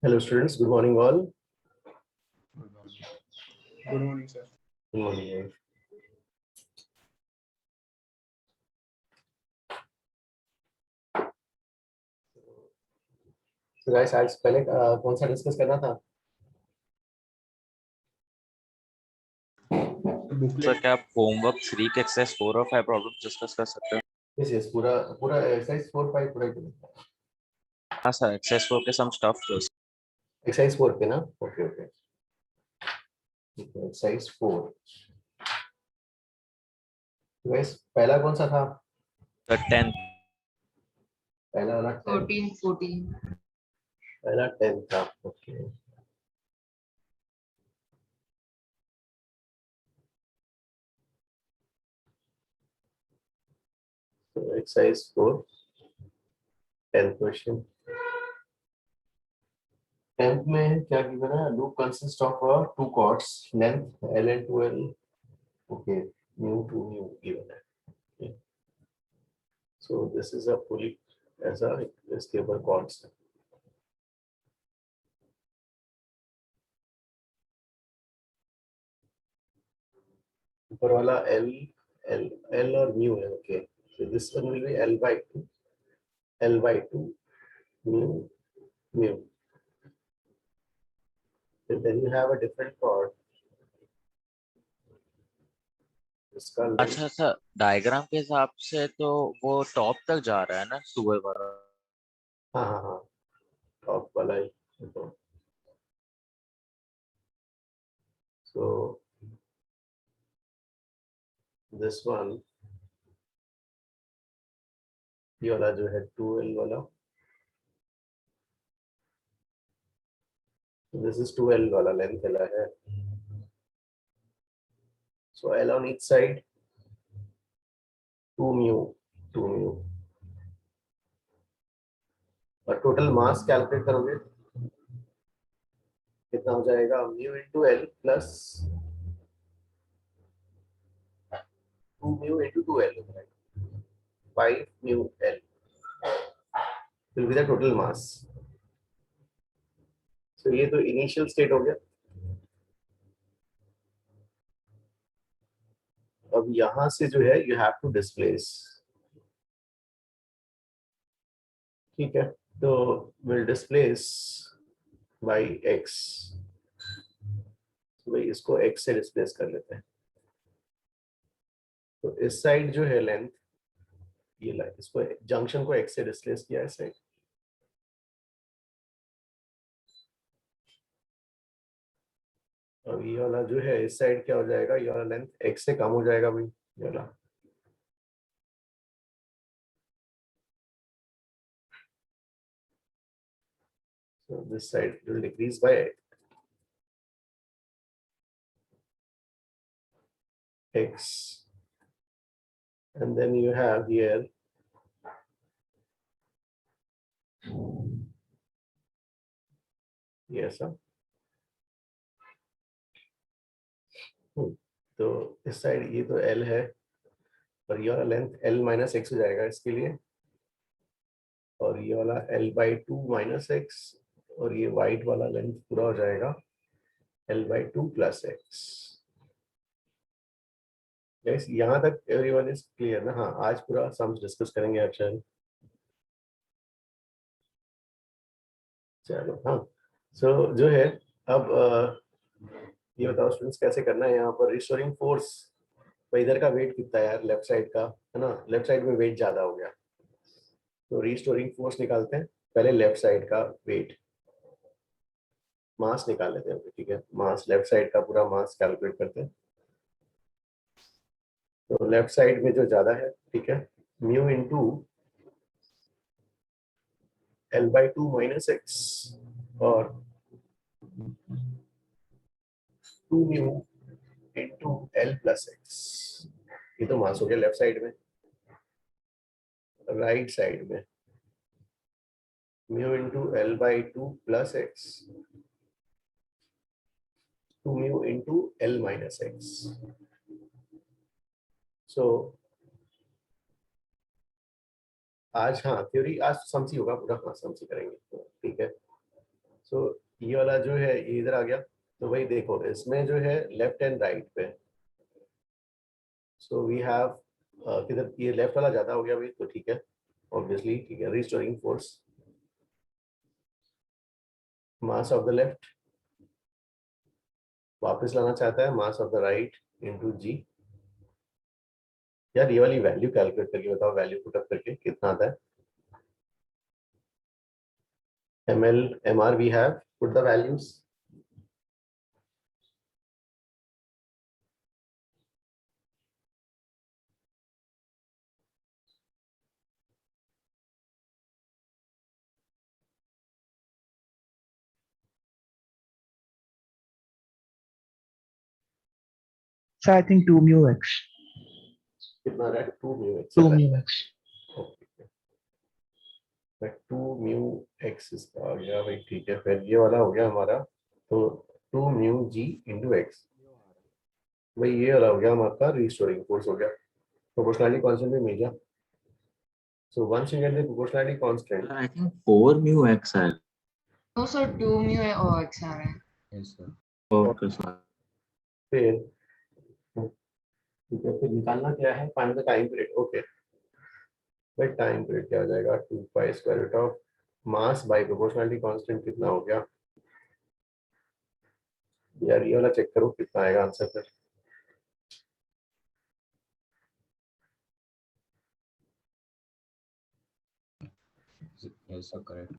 Hello students, good morning all. Good morning, sir. Good morning. So guys, आज पहले कौन सा डिस्कस करना था? सर क्या आप होमवर्क 3 के एक्सरसाइज 4 और 5 प्रॉब्लम डिस्कस कर सकते हैं? Yes, पूरा एक्सरसाइज 4 5 पूरा करेंगे. हाँ सर, एक्सरसाइज 4 के सम स्टफ एक्सरसाइज 4 पे ना? Okay okay. एक्सरसाइज 4. गाइस पहला कौन सा था? The 10th. पहला वाला 14 पहला 10 था. Okay. So exercise 4 10th question. 10th में क्या गिवन है? Loop consist of two cords length L and 2L. Okay, mu 2 mu given है. Okay. So this is a fully ऐसा इसके ऊपर कॉर्ड्स है. ऊपर वाला L और mu है. Okay, so this one will be L by 2 mu. So then you have a different chord. इसका अच्छा सर, डायग्राम के हिसाब से तो वो टॉप तक जा रहा है ना 12 वाला. हाँ टॉप वाला ही. So this one ये वाला जो है 2L वाला. This is 2L वाला लेंथ वाला है. So L on each side 2 mu. और टोटल मास कैलकुलेट करोगे कितना हो जाएगा? mu into L plus 2 mu into 2L, 5 mu L will be the total mass. So ये तो इनिशियल स्टेट हो गया. अब यहां से जो है यू हैव टू डिस्प्लेस. ठीक है, तो विल डिस्प्लेस बाय x. भाई इसको x से डिस्प्लेस कर लेते हैं. तो इस साइड जो है लेंथ ये लाइन, इसको जंक्शन को x से डिस्प्लेस किया है इस साइड. अब ये वाला जो है इस साइड क्या हो जाएगा? ये वाला लेंथ x से कम हो जाएगा भाई. ये वाला so this side will decrease by x, and then you have here yes sir. तो इस साइड ये तो L है और ये वाला लेंथ L माइनस एक्स हो जाएगा इसके लिए, और ये वाला L बाई 2 माइनस एक्स, और ये वाइट वाला लेंथ पूरा हो जाएगा L by 2 plus x. Guys यहाँ तक एवरीवन इज क्लियर ना? हाँ, आज पूरा सम्स डिस्कस करेंगे अक्षर. चलो हाँ. सो जो है अब ये बताओ स्टूडेंट्स कैसे करना है यहाँ पर रिस्टोरिंग फोर्स. तो इधर का वेट कितना है यार? लेफ्ट साइड का है ना? लेफ्ट साइड में वेट ज्यादा हो गया, तो रिस्टोरिंग फोर्स निकालते हैं. पहले लेफ्ट साइड का वेट मास निकाल लेते हैं. ठीक है, मास लेफ्ट साइड का पूरा मास कैलकुलेट करते हैं. तो लेफ्ट साइड में जो ज्यादा है, ठीक है, mu into L by 2 minus x और 2 mu into L plus x. ये तो मास हो गया लेफ्ट साइड में. राइट साइड में mu into L by 2 plus x, 2 mu into L minus x. So आज हाँ थ्योरी आज समझी होगा पूरा. हाँ समझी करेंगे. ठीक है, सो ये वाला जो है ये इधर आ गया, तो वही देखो इसमें जो है लेफ्ट एंड राइट पे, सो वी हैव किधर ये लेफ्ट वाला ज्यादा हो गया भाई, तो ठीक है ऑब्वियसली, ठीक है। Restoring force, mass of the left वापस लाना चाहता है mass of the right into G. यार ये वाली वैल्यू कैलकुलेट करके बताओ, वैल्यू पुट अप करके कितना आता है। ml mr we have put the values, So I think 2 mu x. कितना आ रहा है 2 mu x 2 आ रहा mu x. है। ओके 2 mu x इसका आ गया भाई, ठीक है। फिर ये वाला हो गया हमारा, तो 2 mu g into x, भाई ये वाला हो गया हमारा रिस्टोरिंग फोर्स हो गया। प्रोपोर्शनलिटी कांस्टेंट भी मिल गया। So once you get the proportionality constant, I think 4 mu x है। No sir, 2 mu x आ रहा है. Yes sir. Okay sir. फिर ठीक है, फिर निकालना क्या है, find the time period. Okay भाई टाइम पीरियड क्या हो जाएगा, 2 pi square root of mass by proportionality constant कितना हो गया यार, ये वाला चेक करो कितना आएगा आंसर फिर। Yes sir, correct.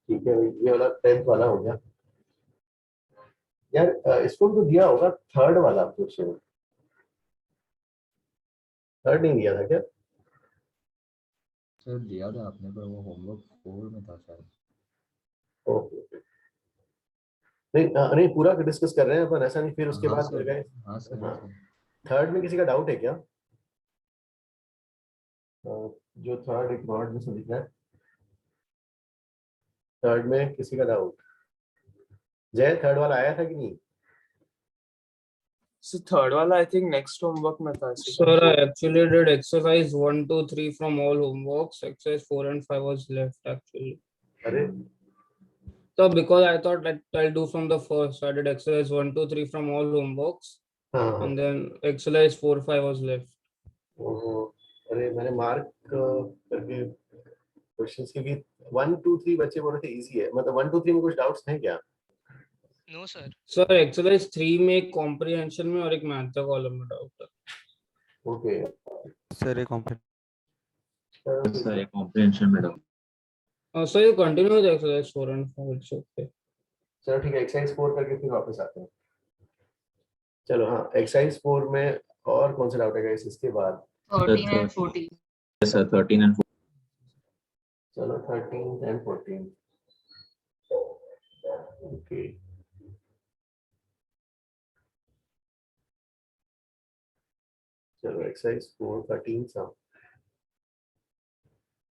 ठीक है, ये वाला 10th वाला हो गया यार। इसको तो दिया होगा थर्ड वाला क्वेश्चन, थर्ड नहीं दिया था क्या? सर दिया था आपने, पर वो होमवर्क 4 में था शायद। ओके नहीं नहीं, पूरा डिस्कस कर रहे हैं अपन, ऐसा नहीं फिर उसके हाँ बाद सर, गए। हाँ सर, हाँ। हाँ सर। थर्ड में किसी का डाउट है क्या? जो थर्ड एक नॉट जिसमें दिख रहा है, थर्ड में किसी का डाउट? जय थर्ड वाला आया था कि नहीं? So third वाला I think next homework में था. Sir, I actually did exercise 1, 2, 3 from all homeworks. Exercise 4 and 5 was left actually. अरे So because I thought that I'll do from the first, I did exercise 1, 2, 3 from all homeworks, हाँ हाँ, and then exercise 4, 5 was left. ओहो, अरे मैंने mark करके questions के भी 1 2 3 बच्चे बोल रहे थे इजी है, मतलब 1 2 3 में कुछ डाउट्स हैं क्या? No sir. Sir, exercise 3 में एक comprehension में और एक math का column में doubt है. Okay Sir, a complete. Sir, एक comprehension में doubt. So you continue with exercise 4 and 5, it's okay. चलो ठीक है, एक्सरसाइज 4 करके फिर वापस आते हैं। चलो हाँ, एक्सरसाइज 4 में और कौन सा डाउट है गाइस इसके बाद? 13 and 14. Yes sir, 13 and 14. चलो 13 and 14 ओके। चलो एक्सरसाइज 4 13 सा,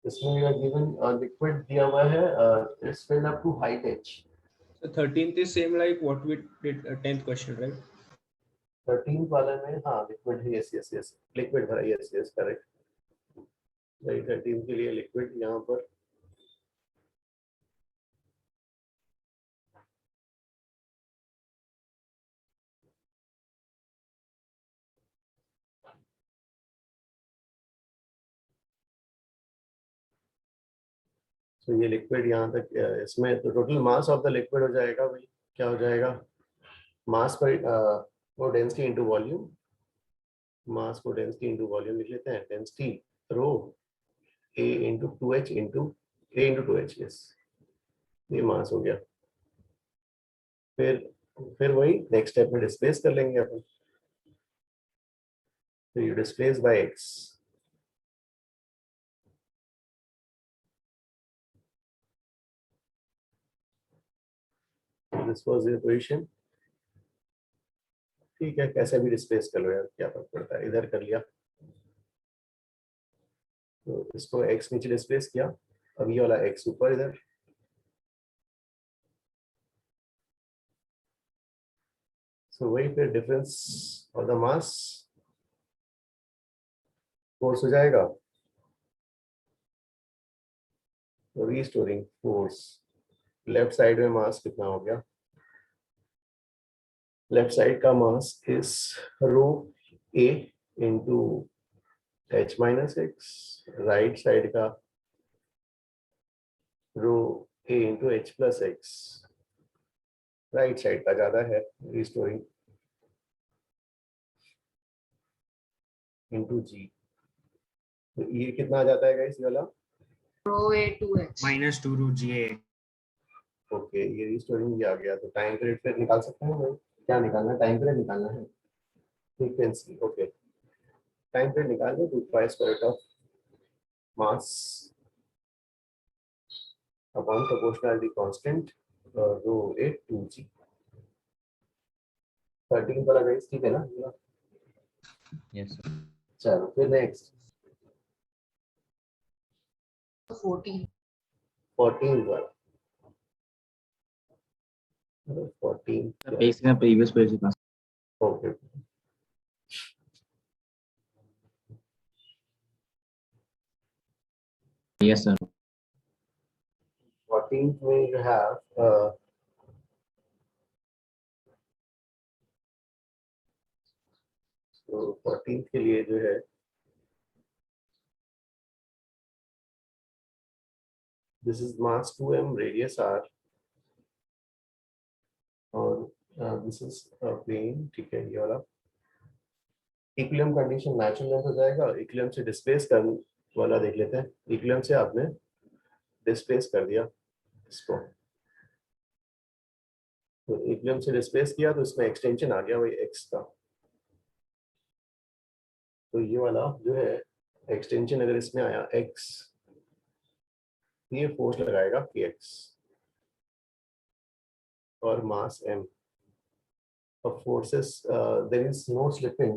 इसमें वी आर गिवन लिक्विड दिया हुआ है, it's filled up to height H. So 13th is same like what we did 10th question, right? 13 वाले में हाँ लिक्विड है, यस यस यस लिक्विड भरा, यस यस करेक्ट भाई। 13 के लिए लिक्विड यहाँ पर तो ये लिक्विड यहाँ तक, इसमें तो total mass of the liquid हो जाएगा भाई, क्या हो जाएगा मास पर वो डेंसिटी इनटू वॉल्यूम, मास को डेंसिटी इनटू वॉल्यूम लिख लेते हैं, density rho a into 2h into a into 2h, yes ये मास हो गया। फिर वही नेक्स्ट स्टेप में डिस्प्लेस कर लेंगे अपन, तो you displace bye x, this was the equation. ठीक है, कैसे भी डिस्प्लेस कर लो यार, क्या फर्क पड़ता है, इधर कर लिया तो इसको x नीचे डिस्प्लेस किया, अब ये वाला x ऊपर इधर, सो वही फिर difference of the mass force हो जाएगा, रीस्टोरिंग फोर्स, लेफ्ट साइड में मास कितना हो गया? लेफ्ट साइड का mass is rho A into h minus x, right side का rho A into H plus x, right side का ज्यादा है, रीस्टोरिंग इंटू जी। तो ये कितना आ जाता है गाइस ये वाला? Rho A 2H. -2 रू जी ए। ओके, ये रीस्टोरिंग भी आ गया। तो टाइम पीरियड फिर निकाल सकते हैं भाई? क्या निकालना है? टाइम पीरियड निकालना है, फ्रीक्वेंसी। ओके, टाइम पीरियड निकाल लो। 2π² of mass upon proportionality constant rho A 2g। 13 वाला गाइस ठीक है ना? Yes sir. चलो फिर नेक्स्ट 14. 14 वाला। 14 बेसिक प्रीवियस पेज का। Okay, yes sir. 14 में you have तो 14 के लिए जो है this is mass 2m, radius r और दिस इज प्लेन। ठीक है, ये वाला इक्विलिब्रियम कंडीशन नेचुरल लेंथ हो जाएगा। इक्विलिब्रियम से डिस्प्लेस कर वाला देख लेते हैं। इक्विलिब्रियम से आपने डिस्प्लेस कर दिया इसको, तो इक्विलिब्रियम से डिस्प्लेस किया तो इसमें एक्सटेंशन आ गया वही x का। तो ये वाला जो है एक्सटेंशन अगर इसमें आया x, ये फोर्स लगाएगा kx और मास m। of forces there is no slipping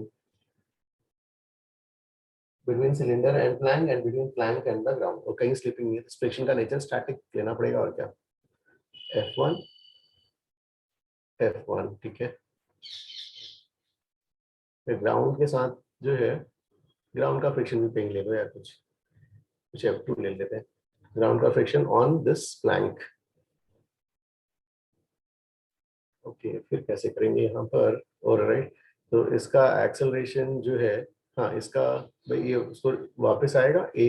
between cylinder and plank and between plank and the ground, और कहीं स्लिपिंग नहीं है। फ्रिक्शन का नेचर स्टैटिक लेना पड़ेगा और क्या, F1 F1। ठीक है, फिर ग्राउंड के साथ जो है ग्राउंड का फ्रिक्शन भी पेंग ले लो यार, कुछ F2 ले लेते हैं। ग्राउंड का friction on this plank. Okay, फिर कैसे करेंगे यहाँ पर? और राइट, तो इसका एक्सेलरेशन जो है, हाँ इसका भाई ये उसको वापस आएगा ए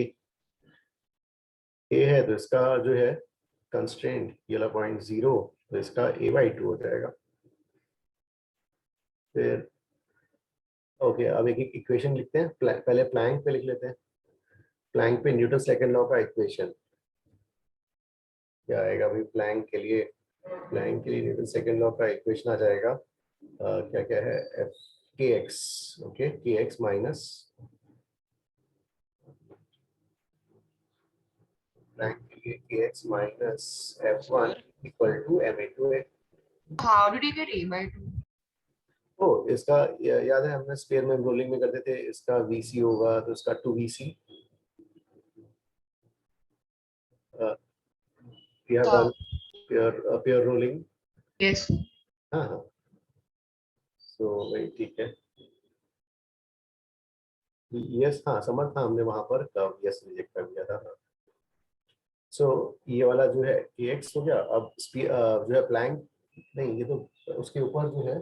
है, तो इसका जो है कंस्ट्रेंट ये वाला 0.0, तो इसका a/2 हो जाएगा। फिर ओके, अब एक इक्वेशन लिखते हैं। पहले प्लैंक पे लिख लेते हैं। प्लैंक पे न्यूटन सेकंड लॉ का इक्वेशन क्या आएगा भाई? प्लैंक के लिए न्यूटन सेकंड लॉ का इक्वेशन आ जाएगा क्या क्या है, kx। Okay, kx minus plank के लिए kx minus f1 equal to ma/a। How did you get A/2? ओ इसका याद है, हमने स्पेयर में रोलिंग में करते थे। इसका vc होगा तो इसका 2vc प्योर रोलिंग। Yes. हाँ हाँ, सो भाई ठीक है। यस हाँ, समझ था हमने वहां पर यस रिजेक्ट कर दिया था। सो ये वाला जो है kx हो गया। अब जो है प्लैंक नहीं, ये तो उसके ऊपर जो है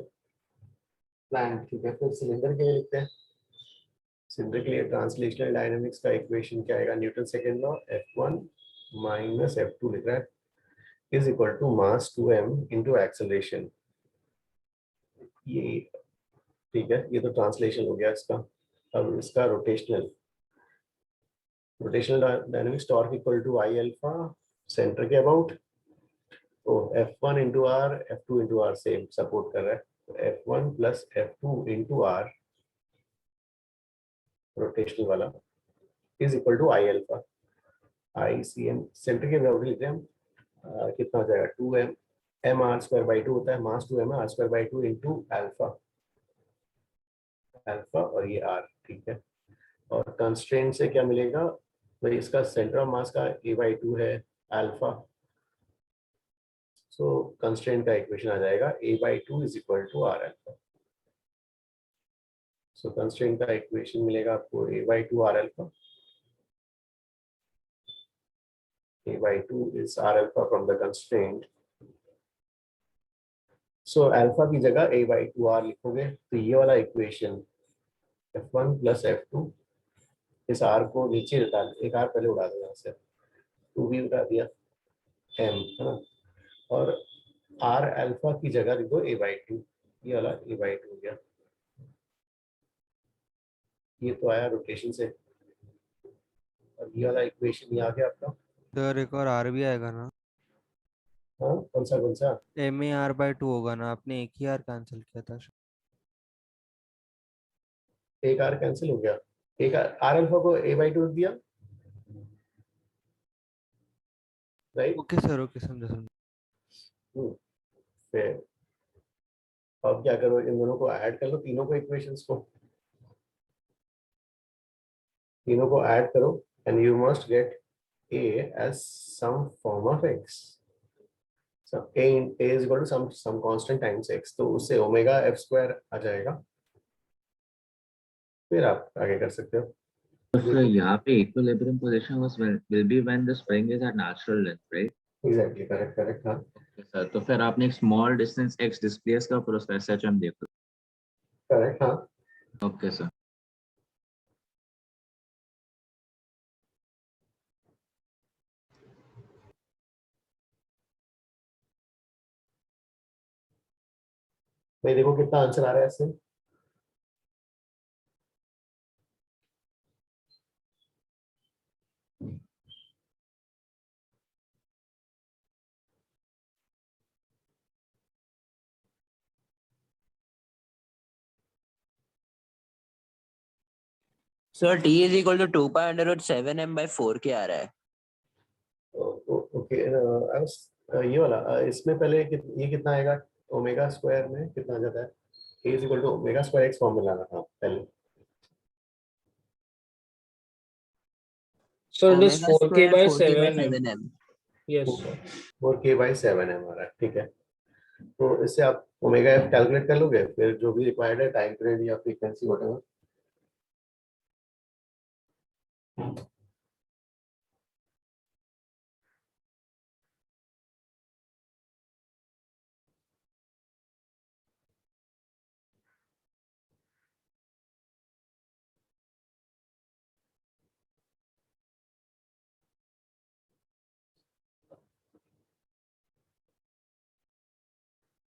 प्लैंक। ठीक है, फिर सिलेंडर के लिए लिखते हैं। सिलेंडर के लिए ट्रांसलेशनल डायनामिक्स का इक्वेशन क्या आएगा? Newton second law F1 minus F2 लिख रहा है is equal to mass 2m into acceleration. ये ठीक है, ये तो ट्रांसलेशन हो गया इसका। अब इसका rotational dynamics torque equal to I alpha center के अबाउट, तो F1 into R, F2 into R same support कर रहा है, तो F1 plus F2 into R rotational वाला is equal to I alpha. ICM center के अबाउट लिखते हैं हम। कितना हो जाएगा? 2m mr²/2 होता है, मास 2m है, r²/2 इंटू अल्फा और ये r। ठीक है, और कंस्ट्रेंट से क्या मिलेगा भाई? इसका सेंटर ऑफ मास का a/2 है अल्फा, सो कंस्ट्रेंट का इक्वेशन आ जाएगा a/2 is equal to r alpha. So constraint का इक्वेशन मिलेगा आपको a/2 r alpha a by 2 is r alpha from the constraint. So alpha की जगह a by 2r लिखोगे तो ये वाला इक्वेशन f1 plus f2 इस r को नीचे डाल, एक r पहले उड़ा दो यहाँ से, 2b उड़ा दिया, m है ना, और r अल्फा की जगह लिखो a by 2, ये वाला a by 2 हो गया। ये तो आया रोटेशन से, और ये वाला इक्वेशन ये आ गया आपका। सर एक और आर भी आएगा ना? हाँ कौन सा एम ए आर बाई 2 होगा ना? आपने एक ही आर कैंसिल किया था। एक r कैंसिल हो गया, एक r अल्फा को a by 2 दिया, राइट? ओके सर, ओके, समझा। फिर अब क्या करो, इन दोनों को ऐड कर लो, तीनों को इक्वेशंस को, तीनों को ऐड करो and you must get a as some form of x. So a is equal to some constant times x, तो उससे ओमेगा f square आ जाएगा। फिर आप आगे कर सकते हो। So sir, यहाँ पे equilibrium position will be when the spring is at natural length, right? Exactly, correct हाँ। Okay, sir, तो फिर आपने एक small distance x displace का फिर उसका SHM देखो। करेक्ट हाँ। Okay sir. भाई देखो कितना आंसर आ रहा है इससे। Sir t is equal to 2 pi under root 7m by 4 के आ रहा है। ओके, ये वाला इसमें पहले ये कितना आएगा, ओमेगा स्क्वायर में कितना आ जाता है, a is equal to omega square x form में लाना था पहले। So it is Omega 4k square by 4k by 7m. 7m। Yes. 4k/7 है हमारा, ठीक है। तो इससे आप ओमेगा एफ कैलकुलेट कर लोगे, फिर जो भी रिक्वायर्ड है टाइम पीरियड या फ्रीक्वेंसी वगैरह।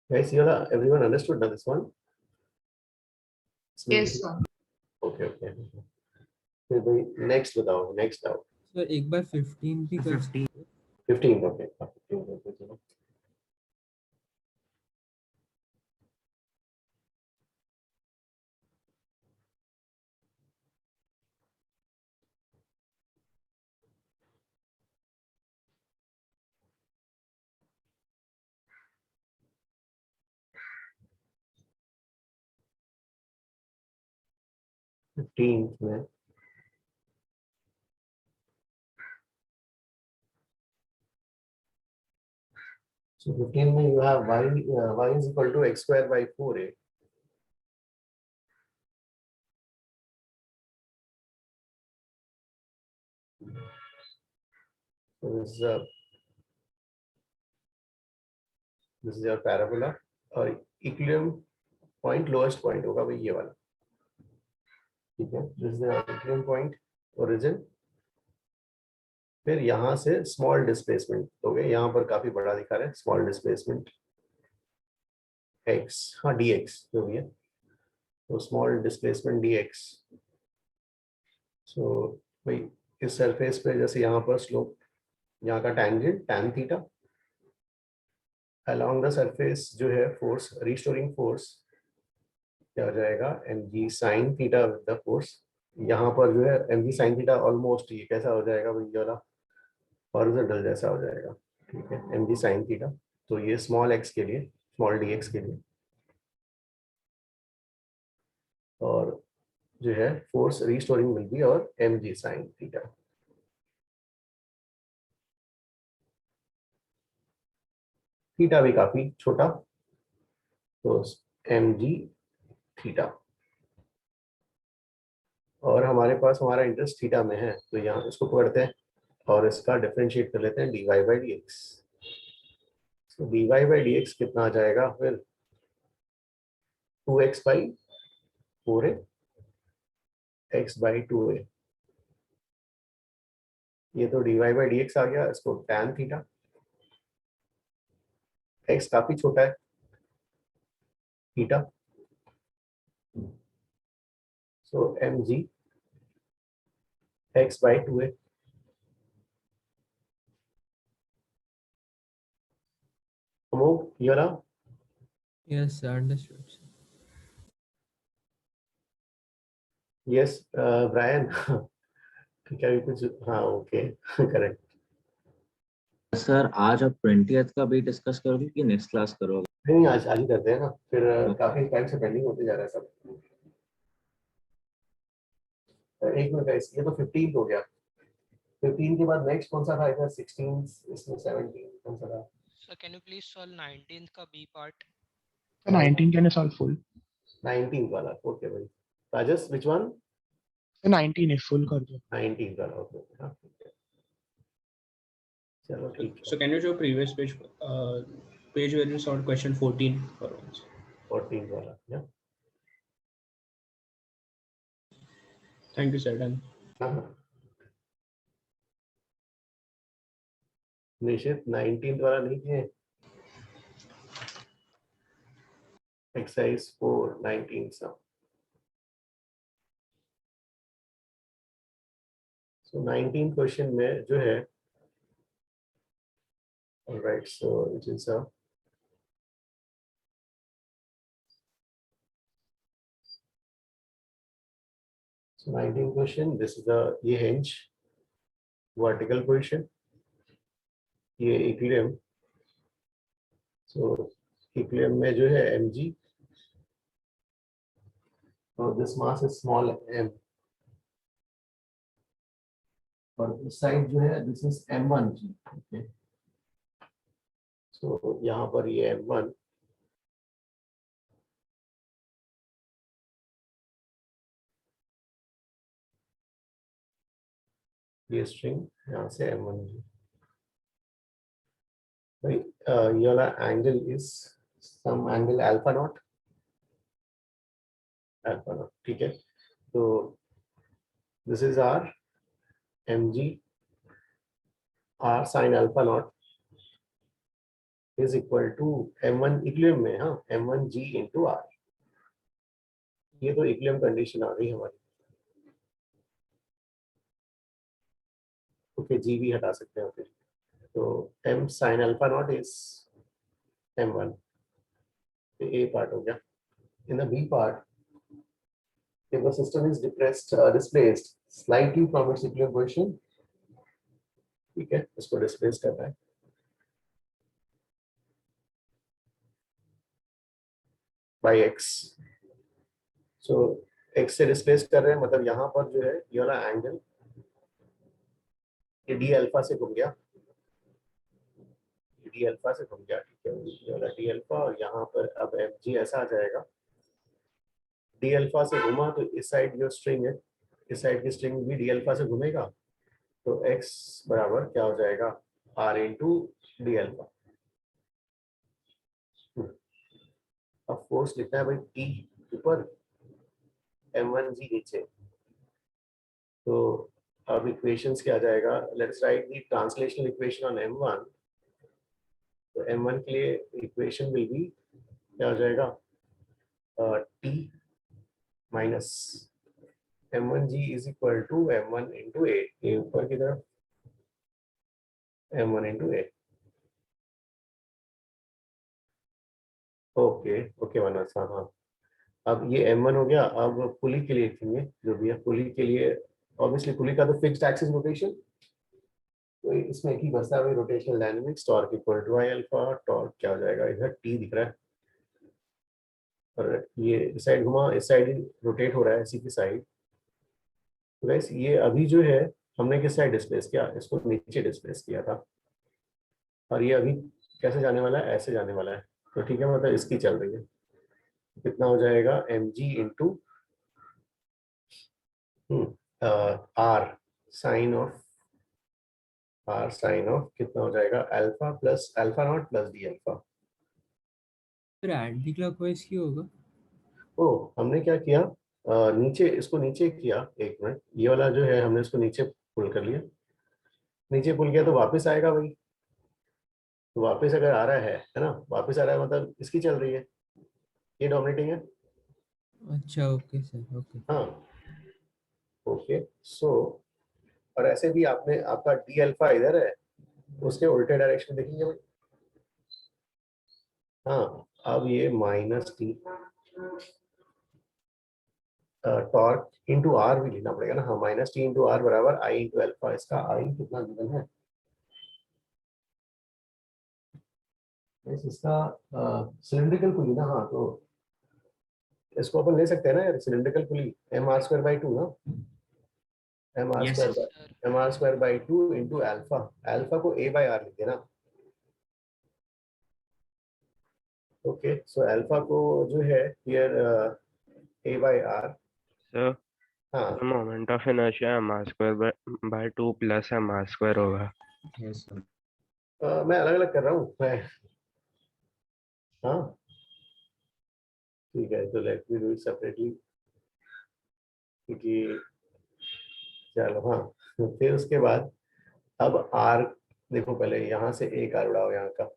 Guys, everyone understood now this one? Yes, sir. Okay. फिर भाई नेक्स्ट बताओ, नेक्स्ट आओ। सर एक बार 15 भी कर 15 ओके, 15 ओके चलो। में so 15 में you have y is equal to x square by 4a. So this is your parabola और इक्विलिब्रियम पॉइंट लोएस्ट पॉइंट होगा भाई ये वाला, ठीक है। This is the equilibrium point origin. फिर यहाँ से स्मॉल डिस्प्लेसमेंट हो गए, यहाँ पर काफी बड़ा दिखा रहा है स्मॉल डिस्प्लेसमेंट x, हाँ dx जो भी है, तो स्मॉल डिस्प्लेसमेंट dx। सो भाई इस सरफेस पे जैसे यहाँ पर स्लोप, यहाँ का tangent tan theta, along the surface जो है फोर्स, रिस्टोरिंग फोर्स क्या हो जाएगा, mg sin theta with the force. यहाँ पर जो है mg sin थीटा ऑलमोस्ट ये कैसा हो जाएगा भाई, ये वाला हॉरिजॉन्टल जैसा हो जाएगा, ठीक है, mg sin थीटा। तो ये स्मॉल x के लिए, स्मॉल dx के लिए, और जो है फोर्स रिस्टोरिंग विल बी और mg sin थीटा। थीटा भी काफी छोटा, तो mg थीटा, और हमारे पास हमारा इंटरेस्ट थीटा में है, तो यहाँ इसको पकड़ते हैं और इसका डिफरेंशिएट कर लेते हैं dy बाई डी एक्स। तो dy बाई डी एक्स कितना आ जाएगा फिर 2x by 4a x by 2a। ये तो dy बाई डी एक्स आ गया, इसको tan थीटा, x काफी छोटा है theta, so mg x by 2a। Amogh ये रहा। Yes, understood. Sir. Yes Brian क्या भी कुछ, हाँ ओके करेक्ट। सर आज आप 20th का भी डिस्कस करोगे कि नेक्स्ट क्लास करोगे? नहीं आज आज ही करते हैं ना, फिर काफी टाइम से पेंडिंग होते जा रहा है सब। एक मिनट guys, ये तो 15 हो गया, 15 के बाद नेक्स्ट कौन सा था? इधर 16, इसमें 17 कौन सा था? So can you please solve 19th का B part? 19 can you solve full? 19 वाला ओके भाई। राजस which one? 19 है full कर दो। 19 वाला ओके हाँ ठीक है, चलो ठीक So है। can you show previous page where you solved question 14 for once? 14 वाला या Thank you, sir. Done. हाँ। निशित 19 वाला नहीं किए? एक्सरसाइज 4 19 सम। So 19 क्वेश्चन में जो है, alright, so it is a so 19 question, this is a ये hinge vertical position, ये equilibrium, so equilibrium में जो है mg और this mass is small m, और इस साइड जो है this is m1g, okay, so यहाँ पर ये m1 ये स्ट्रिंग यहाँ से m1g भाई, ये वाला angle is some angle alpha naught, ठीक है। तो this is r mg r sin alpha naught is equal to m1 equilibrium में, हाँ m1g इंटू r। ये तो इक्विलिब्रियम कंडीशन आ गई हमारी, ओके जी भी हटा सकते हैं फिर। तो m sin alpha naught is m1, a part हो गया। In the b part, if the system is displaced slightly from its equilibrium position, ठीक है, इसको डिस्प्लेस करना है। by x, so x से डिस्प्लेस कर रहे हैं, मतलब यहाँ पर जो है ये वाला एंगल ये डी अल्फा से घूम गया, डी अल्फा से घूम गया, ठीक है, ये वाला डी अल्फा, और यहाँ पर अब mg ऐसा आ जाएगा, डी अल्फा से घुमा तो इस साइड जो स्ट्रिंग है, इस साइड की स्ट्रिंग भी डी अल्फा से घूमेगा, तो x बराबर क्या हो जाएगा r इंटू डी अल्फा। अब फोर्स लिखना है भाई T ऊपर m1g नीचे, तो अब इक्वेशंस क्या आ जाएगा, let's write the translational equation on m1। तो m1 के लिए इक्वेशन विल बी क्या हो जाएगा, T minus m1g is equal to m1 into A, ऊपर की तरफ m1 into A. Okay okay Manoj, हाँ हाँ। अब ये m1 हो गया, अब पुली के लिए लिखेंगे जो भी है। पुली के लिए ऑब्वियसली पुली का तो फिक्स्ड एक्सिस रोटेशन, तो इसमें एक ही बचता है rotational dynamics, torque equal to i alpha, torque क्या हो जाएगा, इधर टी दिख रहा है, और ये इस साइड घुमा, इस साइड रोटेट हो रहा है इसी की साइड। तो गाइस ये अभी जो है हमने किस साइड डिस्प्लेस किया, इसको नीचे डिस्प्लेस किया था, और ये अभी कैसे जाने वाला है, ऐसे जाने वाला है, तो ठीक है, मतलब इसकी चल रही है। कितना हो जाएगा mg into r sine of r sine of कितना हो जाएगा alpha plus alpha naught plus d alpha. फिर एंटी क्लॉकवाइज क्यों होगा? ओ हमने क्या किया, नीचे इसको नीचे किया, एक मिनट, ये वाला जो है हमने इसको नीचे पुल कर लिया, नीचे पुल किया तो वापस आएगा भाई। तो वापस अगर आ रहा है ना, वापस आ रहा है मतलब इसकी चल रही है, ये डोमिनेटिंग है। अच्छा ओके सर ओके। हाँ ओके सो और ऐसे भी आपने आपका डी अल्फा इधर है, उसके उल्टे डायरेक्शन देखेंगे भाई। हाँ अब ये minus t torque into r भी लेना पड़ेगा ना। हाँ माइनस टी इंटू आर बराबर आई इंटू अल्फा। इसका आई कितना गिवन है इसका सिलिंड्रिकल पुली ना। हाँ तो इसको अपन ले सकते हैं ना यार, cylindrical pulley m are square by 2 ना, Yes, sir. M are square by 2 into alpha. Alpha को ए बाई आर लिखते ना। ओके सो अल्फा को जो है here A by R. Sir हाँ moment of inertia M are square by 2 plus M R square होगा। Yes, sir. मैं अलग अलग कर रहा हूँ मैं। हाँ ठीक है तो let me do it separately क्योंकि चलो हाँ। फिर उसके बाद अब आर देखो, पहले यहाँ से एक आर उड़ाओ यहाँ का।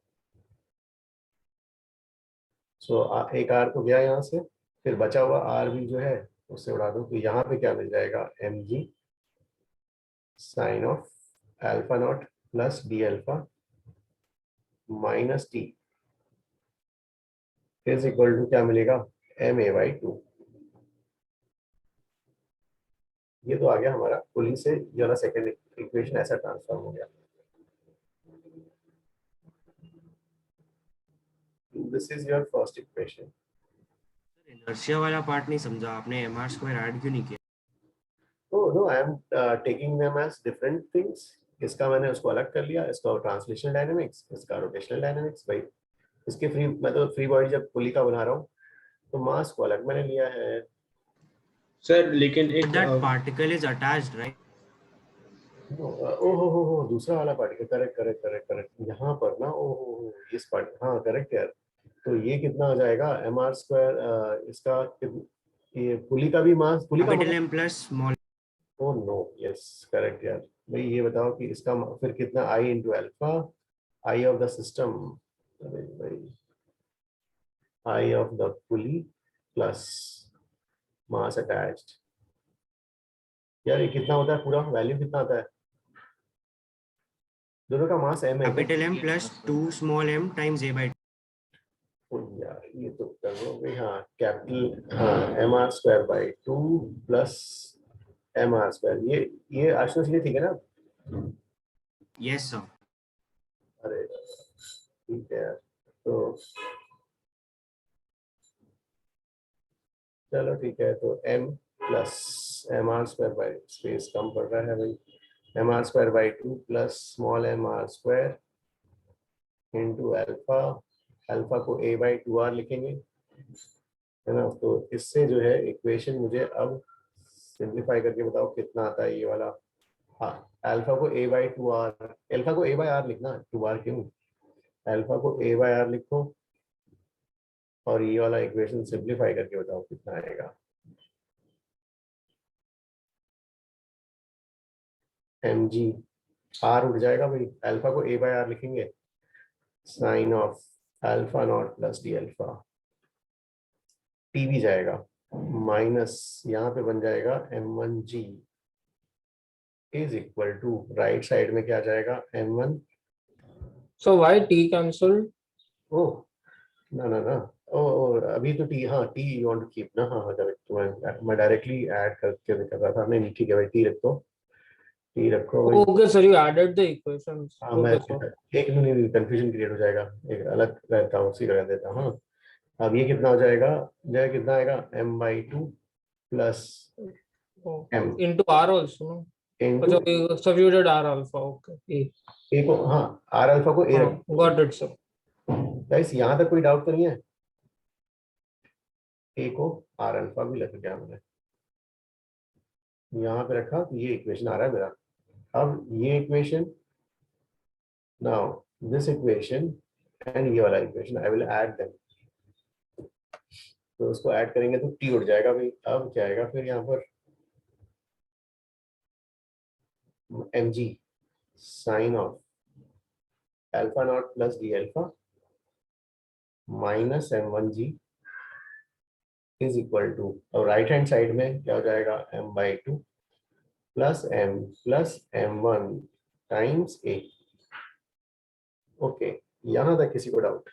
सो एक आर तो गया यहाँ से, फिर बचा हुआ आर भी जो है उससे उड़ा दो। तो यहाँ पे क्या मिल जाएगा m g sine of alpha naught plus d alpha minus t is equal to क्या मिलेगा एम ए बाई 2। ये तो आ गया हमारा पुली से ये वाला सेकेंड इक्वेशन ऐसा ट्रांसफॉर्म हो गया। This is your first equation. Inertia वाला पार्ट नहीं समझा आपने, एम आर स्क्वायर ऐड क्यों नहीं किया? Oh no, I am taking them as different things. इसका मैंने उसको अलग कर लिया, इसका ट्रांसलेशनल डायनेमिक्स, इसका रोटेशनल डायनेमिक्स। भाई इसके फ्री, मैं तो फ्री बॉडी जब पुली का बना रहा हूँ तो मास को अलग मैंने लिया है। सर लेकिन एक that particle is attached right? ओहो हो दूसरा वाला particle, correct correct correct correct. यहाँ पर ना ओहो इस पार्ट, हाँ करेक्ट यार। तो ये कितना हो जाएगा एम आर स्क्वायर, इसका ये पुली का भी मास, पुली का capital M plus small. Oh no yes correct यार। भाई ये बताओ कि इसका फिर कितना I into alpha, I of the system, अरे भाई I of the pulley plus mass attached. यार ये कितना होता है पूरा वैल्यू कितना आता है? दोनों का मास एम है। Capital M plus 2 small m times a by. यार ये तो कर लो भाई। हाँ कैपिटल, हाँ m are square by 2 plus M R square. ये आशुतोष ये ठीक है ना? Yes sir. अरे ठीक है यार। तो चलो ठीक है, तो m plus M R square by, space कम पड़ रहा है भाई, M are square by 2 plus small M are square into alpha. Alpha को a बाई 2r लिखेंगे है ना। तो इससे जो है इक्वेशन मुझे अब सिंप्लीफाई करके बताओ कितना आता है ये वाला। हाँ अल्फा को a बाई 2r, अल्फा को a बाई r लिखना, 2r क्यों, अल्फा को a बाई r लिखो और ये वाला इक्वेशन सिंप्लीफाई करके बताओ कितना आएगा। एम जी आर उठ जाएगा भाई, अल्फा को a बाई r लिखेंगे sine of alpha naught plus d alpha, t भी जाएगा माइनस यहाँ पे बन जाएगा m1g is equal to right side में क्या जाएगा m1। So why t cancelled? ओह ना ओ अभी तो टी, हाँ t you want to keep ना। हाँ करेक्ट, मैं डायरेक्टली ऐड करके कर रहा था। नहीं ठीक है भाई, टी रखो, टी रखो भाई। Okay, sir, you added the equations. हाँ मैं Okay, sir. एक मिनट, कंफ्यूजन क्रिएट हो जाएगा, एक अलग रहता हूँ, उसी का देता हूँ। हाँ अब ये कितना हो जाएगा, जो कितना आएगा m by 2 plus m Into r also, no? Into So we substituted r alpha. Okay. ए को, हाँ आर अल्फा को ए रख। Got it, sir. गाइस यहाँ तक कोई डाउट तो नहीं है? ए को आर अल्फा भी लग गया मैंने, यहाँ पे रखा तो ये इक्वेशन आ रहा है मेरा। अब ये equation Now this equation and ये वाला equation I will add them. तो उसको ऐड करेंगे तो t उड़ जाएगा भाई. अब क्या आएगा फिर यहाँ पर mg sin of alpha naught plus d alpha minus m1g is equal to, और राइट हैंड साइड में क्या हो जाएगा m/2 plus m plus m1 times a. Okay, यहाँ तक किसी को डाउट?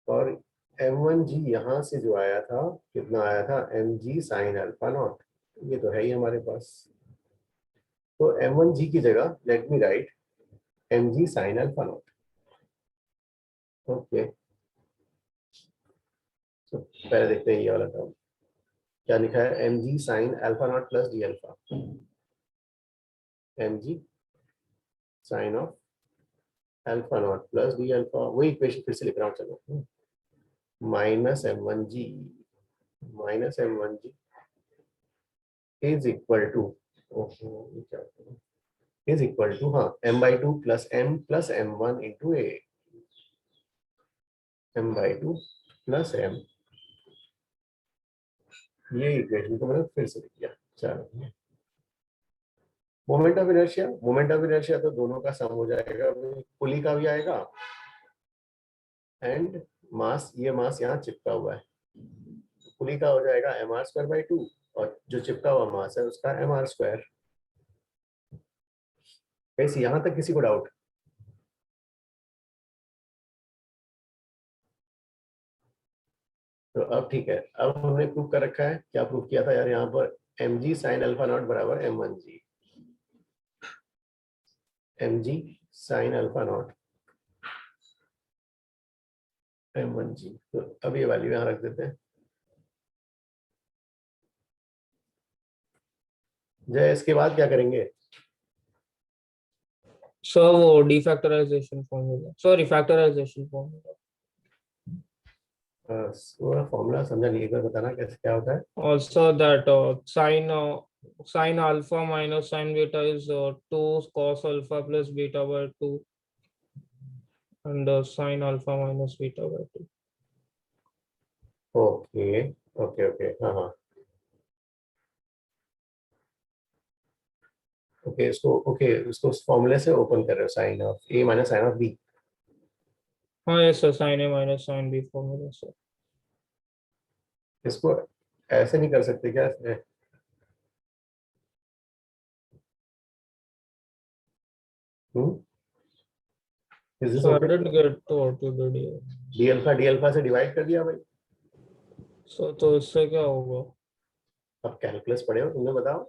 और m1g यहाँ से जो आया था कितना आया था, mg sin अल्फा नॉट, ये तो है ही हमारे पास. तो m1g की जगह let me right mg sin alpha not. Okay, तो पहले देखते हैं ये वाला टर्म क्या लिखा है. mg sin alpha naught plus d alpha, mg sin of alpha naught plus d alpha, वही इक्वेशन फिर से लिख रहा हूँ. चलो, minus m1g is equal to, is equal to हाँ m/2 plus m into a, m/2 plus m. ये equation को मैंने फिर से लिख दिया. चलो, मोमेंट ऑफ इनर्शिया तो दोनों का सम हो जाएगा, पुली का भी आएगा एंड मास, ये मास यहाँ चिपका हुआ है, पुली का हो जाएगा mr²/2 और जो चिपका हुआ मास है उसका mr². कैसे, यहाँ तक किसी को डाउट? तो अब ठीक है, अब हमने प्रूव कर रखा है. क्या प्रूव किया था यार यहाँ पर, mg sin अल्फा नॉट बराबर m1g, mg sin alpha not m1g. तो अब ये वैल्यू यहाँ रख देते हैं. जय, इसके बाद क्या करेंगे? So वो defactorization formula, sorry factorization formula. Formula समझा नहीं, एक बार बताना कैसे क्या होता है. Also that sin alpha minus sin beta is 2 cos alpha plus beta by 2 and sin alpha minus beta by 2. Okay okay okay, हाँ हाँ ओके, इसको फॉर्मूले से ओपन कर रहे हो, sine of a minus sine of b. हाँ yes sir, sin a minus sin b formula sir. इसको ऐसे नहीं कर सकते क्या? So I didn't get what you did here. D alpha से डिवाइड कर दिया भाई. So तो इससे क्या होगा? अब कैलकुलस पढ़े हो तुमने, बताओ.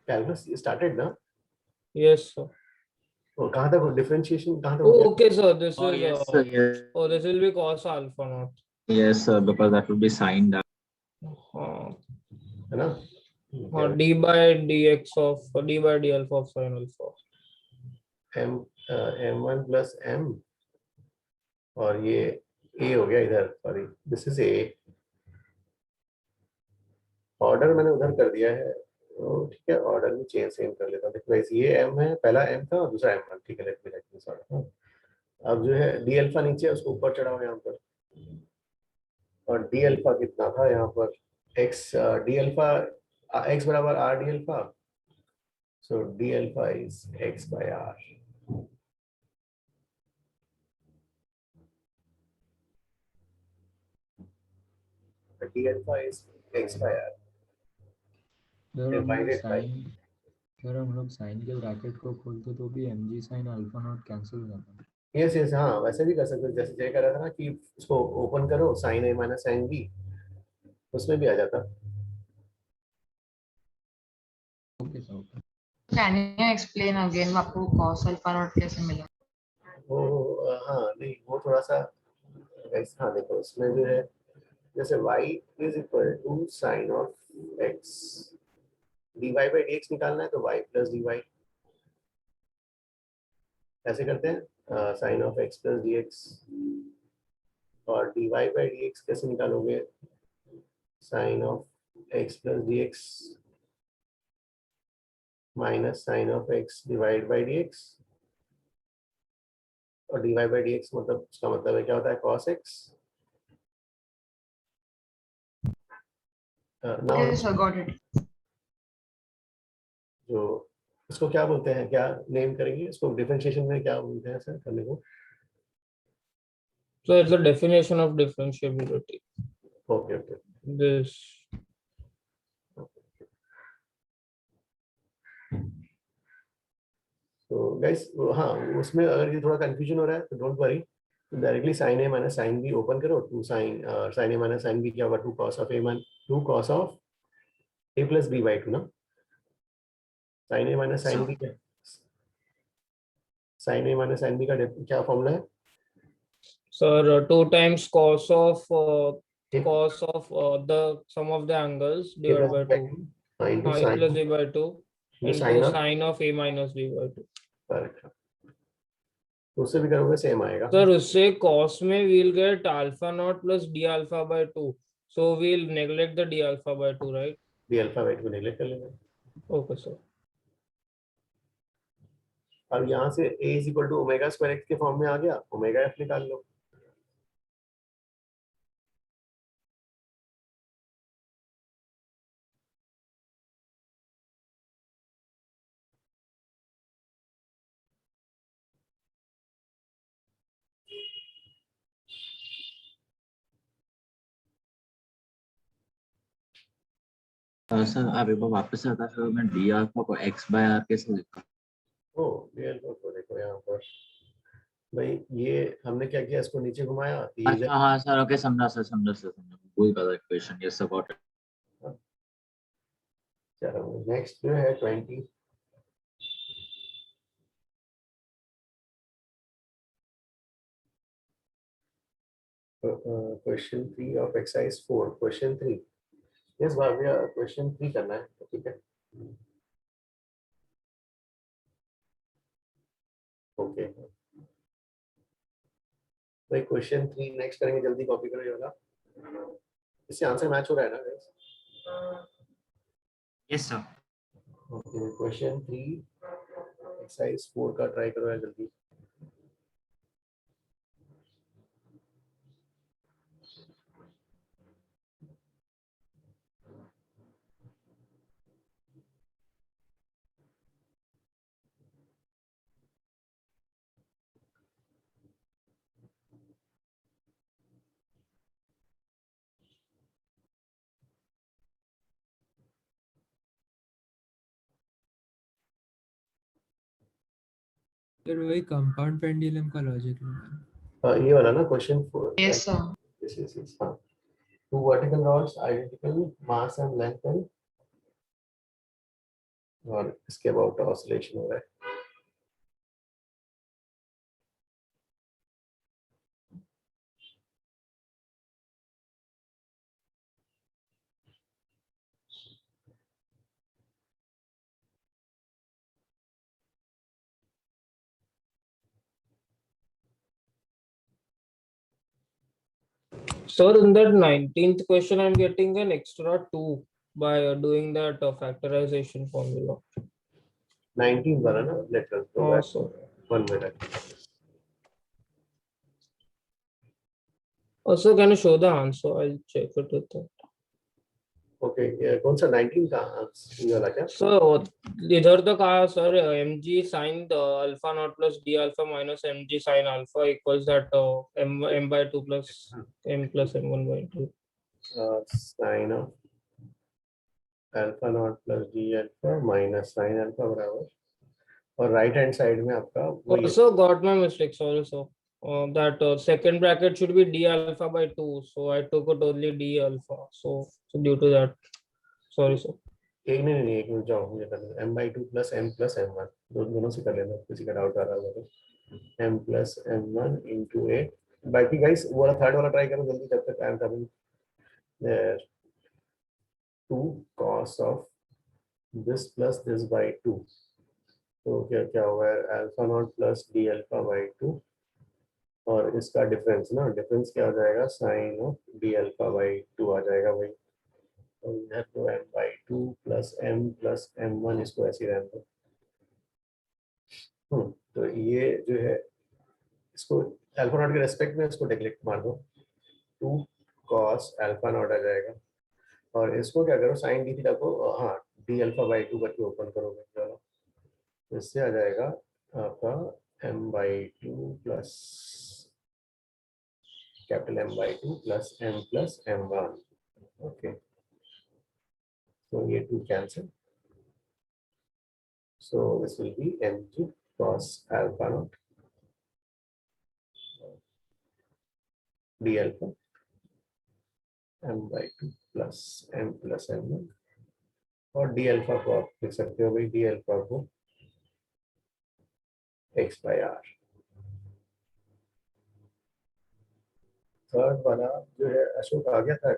कैलकुलस स्टार्टेड ना? Yes sir. और कहाँ तक डिफरेंशिएशन कहाँ तक हो Oh, गया? okay sir, this Oh, is yes, sir, yes. oh this will be cos alpha not. Yes, sir, because that will be signed up. हाँ है ना? हाँ, d by dx of d by d alpha of sin alpha. m1 plus m और ये a हो गया इधर, sorry this is a. Order मैंने उधर कर दिया है, तो ठीक है, ऑर्डर में चेंज सेम कर लेता हूँ. देखो ये m है, पहला m था और दूसरा m1, ठीक है, let me right this order. अब जो है डी अल्फा नीचे है, उसको ऊपर चढ़ाओ यहाँ पर. और डी अल्फा कितना था यहाँ पर, x डी अल्फा x बराबर r D alpha. So D alpha is x by r. D alpha is x by r. Divided by अगर हम लोग साइन के ब्रैकेट को खोलते तो भी mg sin alpha not cancel हो जाता. यस यस, हाँ वैसे भी कर सकते हो, जैसे जय कर रहा था ना कि उसको ओपन करो, sine a minus sine b, उसमें भी आ जाता. Okay sir, okay. Can you explain again आपको cos alpha not कैसे मिला? वो हाँ नहीं, वो थोड़ा सा हाँ देखो उसमें जो है, जैसे y is equal to sine of x, dy by dx निकालना है तो y प्लस dy. ऐसे करते हैं, sine of x plus dx. और dy बाई dx कैसे निकालोगे, sine of x plus dx minus sine of X divide by D X, और D Y by D X मतलब उसका मतलब है क्या होता है cos X. Now Yes, I got it. जो इसको क्या बोलते हैं, क्या नेम करेंगे इसको, डिफरेंशिएशन में क्या बोलते हैं सर करने को? So it's the definition of differentiability. Okay okay, This. तो गाइस हाँ, उसमें अगर ये थोड़ा कंफ्यूजन हो रहा है तो don't worry, directly sine A minus sine B open करो, two sine sine A minus sine B क्या होगा, टू कॉस ऑफ ए मान, two cos of A plus B by two ना, sine A minus sine B क्या, sine A minus sine B का क्या formula है? Sir, 2 times cos of the sum of the angles divided by 2. into A sin plus b by 2 into sin of sin of a minus b by 2. Correct, तो उससे भी करोगे same आएगा Sir, उससे cos में we'll get alpha naught plus d alpha by 2. So we'll neglect the d alpha by 2, right? D alpha by two को neglect कर लेंगे। Okay, sir. अब यहाँ से a is equal to omega square x के form में आ गया, ओमेगा एफ निकाल लो। सर आप एक बार वापस से बता सकते हो, मैं डी अल्फा को एक्स बाय आर कैसे लिखा? ओ डी अल्फा को देखो यहाँ पर भाई, ये हमने क्या किया, इसको नीचे घुमाया, ये अच्छा हाँ सर, ओके समझा सर, समझा भूल गया इक्वेशन, यस अबाउट इट। चलो नेक्स्ट जो है 20, question 3 of exercise 4, question 3। Yes Bhavya, question 3 करना है तो ठीक है, ओके भाई क्वेश्चन 3 नेक्स्ट करेंगे, जल्दी कॉपी करो ये वाला, इससे आंसर मैच हो रहा है ना guys? Yes sir. Okay question 3 exercise 4 का ट्राई करो यार जल्दी। फिर वही कंपाउंड पेंडुलम का लॉजिक लगा। ये वाला ना क्वेश्चन 4। Yes, sir. Yes, हाँ। Two vertical rods identical mass and length and और इसके अबाउट ऑसिलेशन हो रहा है। Sir, in that 19th question, I'm getting an extra 2 by doing that factorization formula. 19 वाला ना, let us go back sir. 1 minute. Also, can you show the answer? I'll check it with that. Okay, कौन सा 19 का ये वाला क्या? So, इधर तक आया sir, mg sin alpha naught plus d alpha minus mg sin alpha equals that m by 2 plus m plus m1 by 2. Sin of alpha naught plus d alpha minus sin alpha बराबर, और right hand side में आपका Also got my mistake, sorry sir. That second bracket should be d alpha by 2, so I took it only d alpha, so due to that, sorry sir. एक नहीं एक minute जाओ, मुझे करना m by 2 plus m plus m1 दोनों से कर लेना, किसी का डाउट आ रहा होगा तो m plus m1 into 8। बाकी गाइस वो वाला थर्ड वाला ट्राई करो जल्दी, जब तक I am coming there. 2 cos of this plus this by 2, तो क्या होगा, alpha naught plus d alpha by 2, और इसका डिफरेंस ना, डिफरेंस क्या हो जाएगा, sine of d alpha by 2 आ जाएगा भाई। तो इधर तो m/2 प्लस m+m1 इसको ऐसे ही रहने दो। तो ये जो है इसको अल्फा नॉट के रेस्पेक्ट में इसको नेग्लेक्ट मार दो, 2 cos अल्फा नॉट आ जाएगा। और इसको क्या करो, साइन डी थीटा को हाँ d∝/2 करके ओपन करोगे, चलो तो इससे आ जाएगा आपका m/2 plus capital M/2 plus m+m1। Okay, so ये 2 cancel, so this will be m3 cos alpha naught d alpha m/2 plus m+m1, और d alpha को आप लिख सकते हो भाई, d alpha को x/r। थर्ड वाला जो है अशोक आ गया था,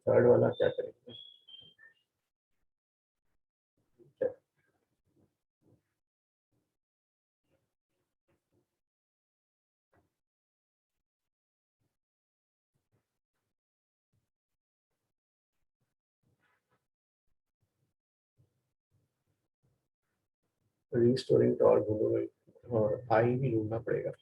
थर्ड वाला क्या करेंगे? रीस्टोरिंग टॉर्क ढूंढोगे और आई भी ढूंढना पड़ेगा।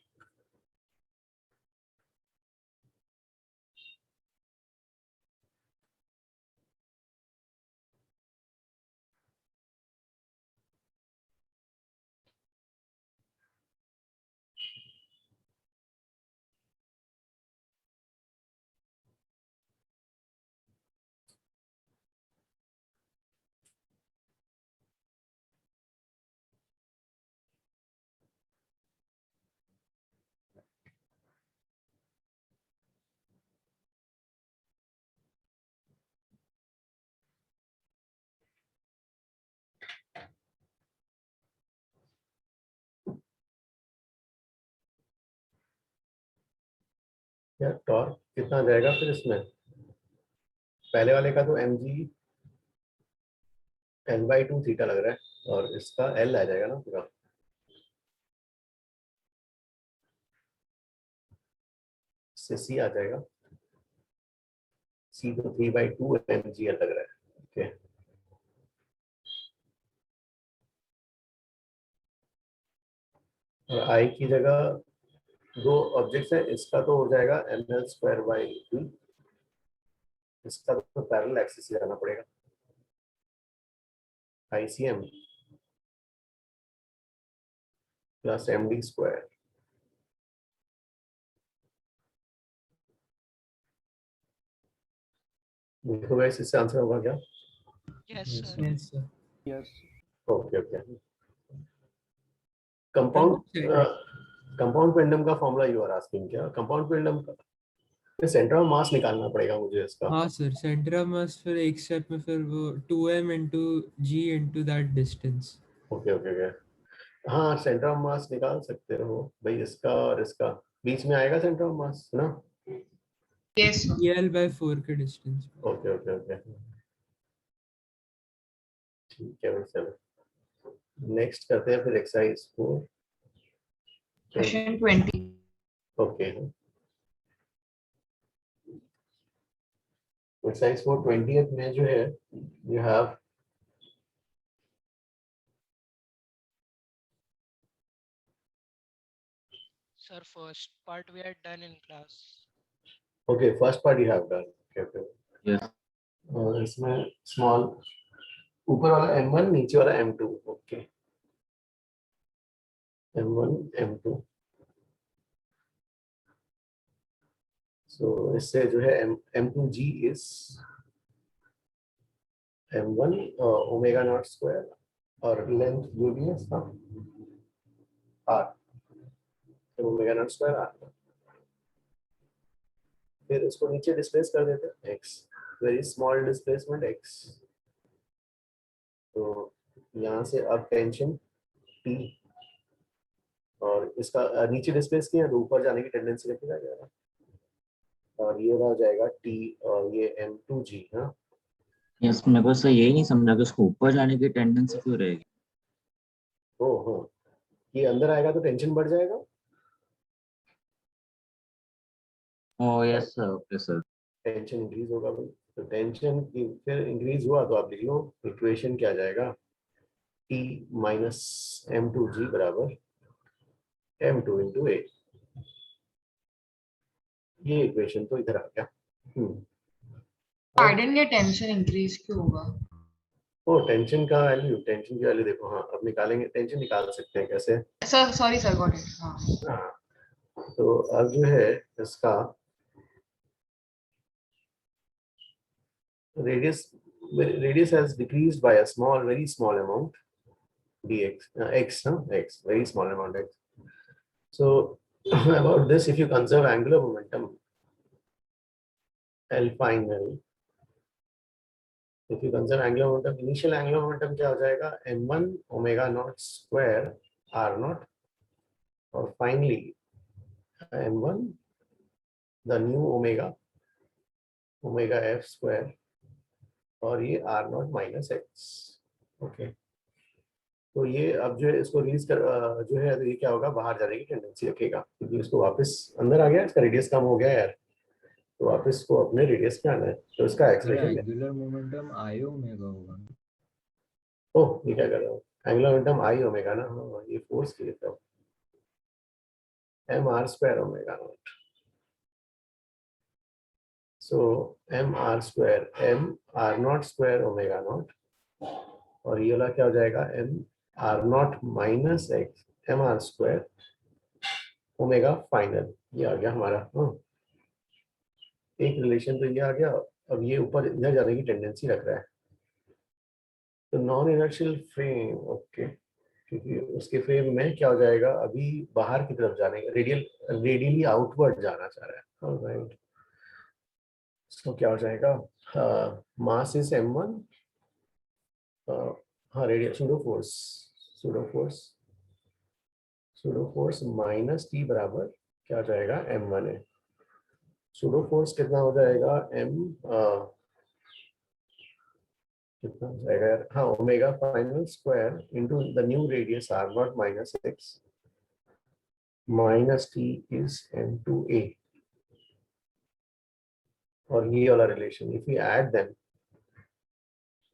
यार टॉर्क कितना जाएगा फिर इसमें? पहले वाले का तो mg l/2 थीटा लग रहा है और इसका l आ जाएगा ना पूरा। इससे c आ जाएगा, c तो 3/2 mg लग रहा है। ओके, और i की जगह दो ऑब्जेक्ट्स है, इसका तो हो जाएगा ml²/2, इसका तो पैरेलल एक्सिस से जाना पड़ेगा, ICM प्लस md²। देखो गाइस, इससे आंसर होगा क्या? Yes, Yes, sir. sir. Yes. Okay okay. Compound pendulum का फॉर्मूला यू आर आस्किंग क्या? कंपाउंड पेंडुलम का सेंटर ऑफ मास निकालना पड़ेगा मुझे इसका। हाँ सर, सेंटर ऑफ मास फिर एक स्टेप में फिर वो 2m into g into that distance। Okay okay okay, हाँ सेंटर ऑफ मास निकाल सकते हो भाई, इसका और इसका बीच में आएगा सेंटर ऑफ मास ना। Yes, sir. L/4 के डिस्टेंस। ओके ओके ओके, ठीक है भाई, चलो नेक्स्ट करते हैं फिर exercise 4। Question 20. Okay, exercise 4 20th में जो है you have Sir, first part we had done in class. Okay, first part you have done. Okay okay, Yes. और इसमें स्मॉल ऊपर वाला m1 नीचे वाला m2। ओके, m1 m2, सो इससे जो है m2g is m1 omega naught square, और लेंथ जो भी है इसका r, omega naught square r। फिर इसको नीचे डिस्प्लेस कर देते हैं x, very small displacement x। तो यहाँ से अब टेंशन T, और इसका नीचे डिस्प्लेस किया तो ऊपर जाने की टेंडेंसी रखी जाएगा, और ये रह जाएगा T और ये m2g। हाँ यस, मेरे को सर यही नहीं समझा कि उसको ऊपर जाने की टेंडेंसी क्यों रहेगी। हाँ, ये अंदर आएगा तो टेंशन बढ़ जाएगा, oh yes sir, okay sir. Tension increase होगा भाई। तो टेंशन फिर इंक्रीज हुआ तो आप लिख लो इक्वेशन क्या आ जाएगा, T माइनस M2G बराबर M2 इंटू ए। ये इक्वेशन तो इधर आ गया। I didn't get tension increase क्यों होगा? ओ टेंशन का वैल्यू, टेंशन की वैल्यू देखो, हाँ अब निकालेंगे, टेंशन निकाल सकते हैं कैसे। Sir sorry sir got it. हाँ हाँ तो अब जो है इसका radius has decreased by a small, very small amount, dx, x, x, very small amount x. So about this, if you conserve angular momentum, L final, if you conserve angular momentum, initial angular momentum क्या हो जाएगा, m1 omega naught square r naught, और finally m1 the new omega f square, और ये r naught minus x। Okay तो ये अब जो है इसको रिलीज कर जो है तो ये क्या होगा, बाहर जाने की टेंडेंसी रखेगा क्योंकि इसको वापस अंदर आ गया, इसका रेडियस कम हो गया यार, तो वापस को अपने रेडियस पे आना है, तो इसका एक्सेलरेशन एंगुलर मोमेंटम आई ओमेगा होगा। ओह ये क्या कर रहा हूँ, एंगुलर मोमेंटम आई ओमेगा ना, हाँ ये फोर्स के लिए था, m r square omega naught, so m r not square omega not, और ये वाला क्या हो जाएगा, m r not minus x m r square omega final. ये आ गया हमारा, एक रिलेशन तो ये आ गया। अब ये ऊपर इधर जाने की टेंडेंसी रख रहा है, तो नॉन इनर्शियल फ्रेम, ओके, क्योंकि उसके फ्रेम में क्या हो जाएगा, अभी बाहर की तरफ जाने का, रेडियली आउटवर्ड जाना चाह रहा है, ऑलराइट। तो क्या हो जाएगा, मास इज m1, हाँ radial pseudo force minus T बराबर क्या हो जाएगा, m1 है। सूडो फोर्स कितना हो जाएगा, कितना हो जाएगा यार, हाँ omega final square into the new radius r not minus x minus t is m2a, और ये वाला relation if you add them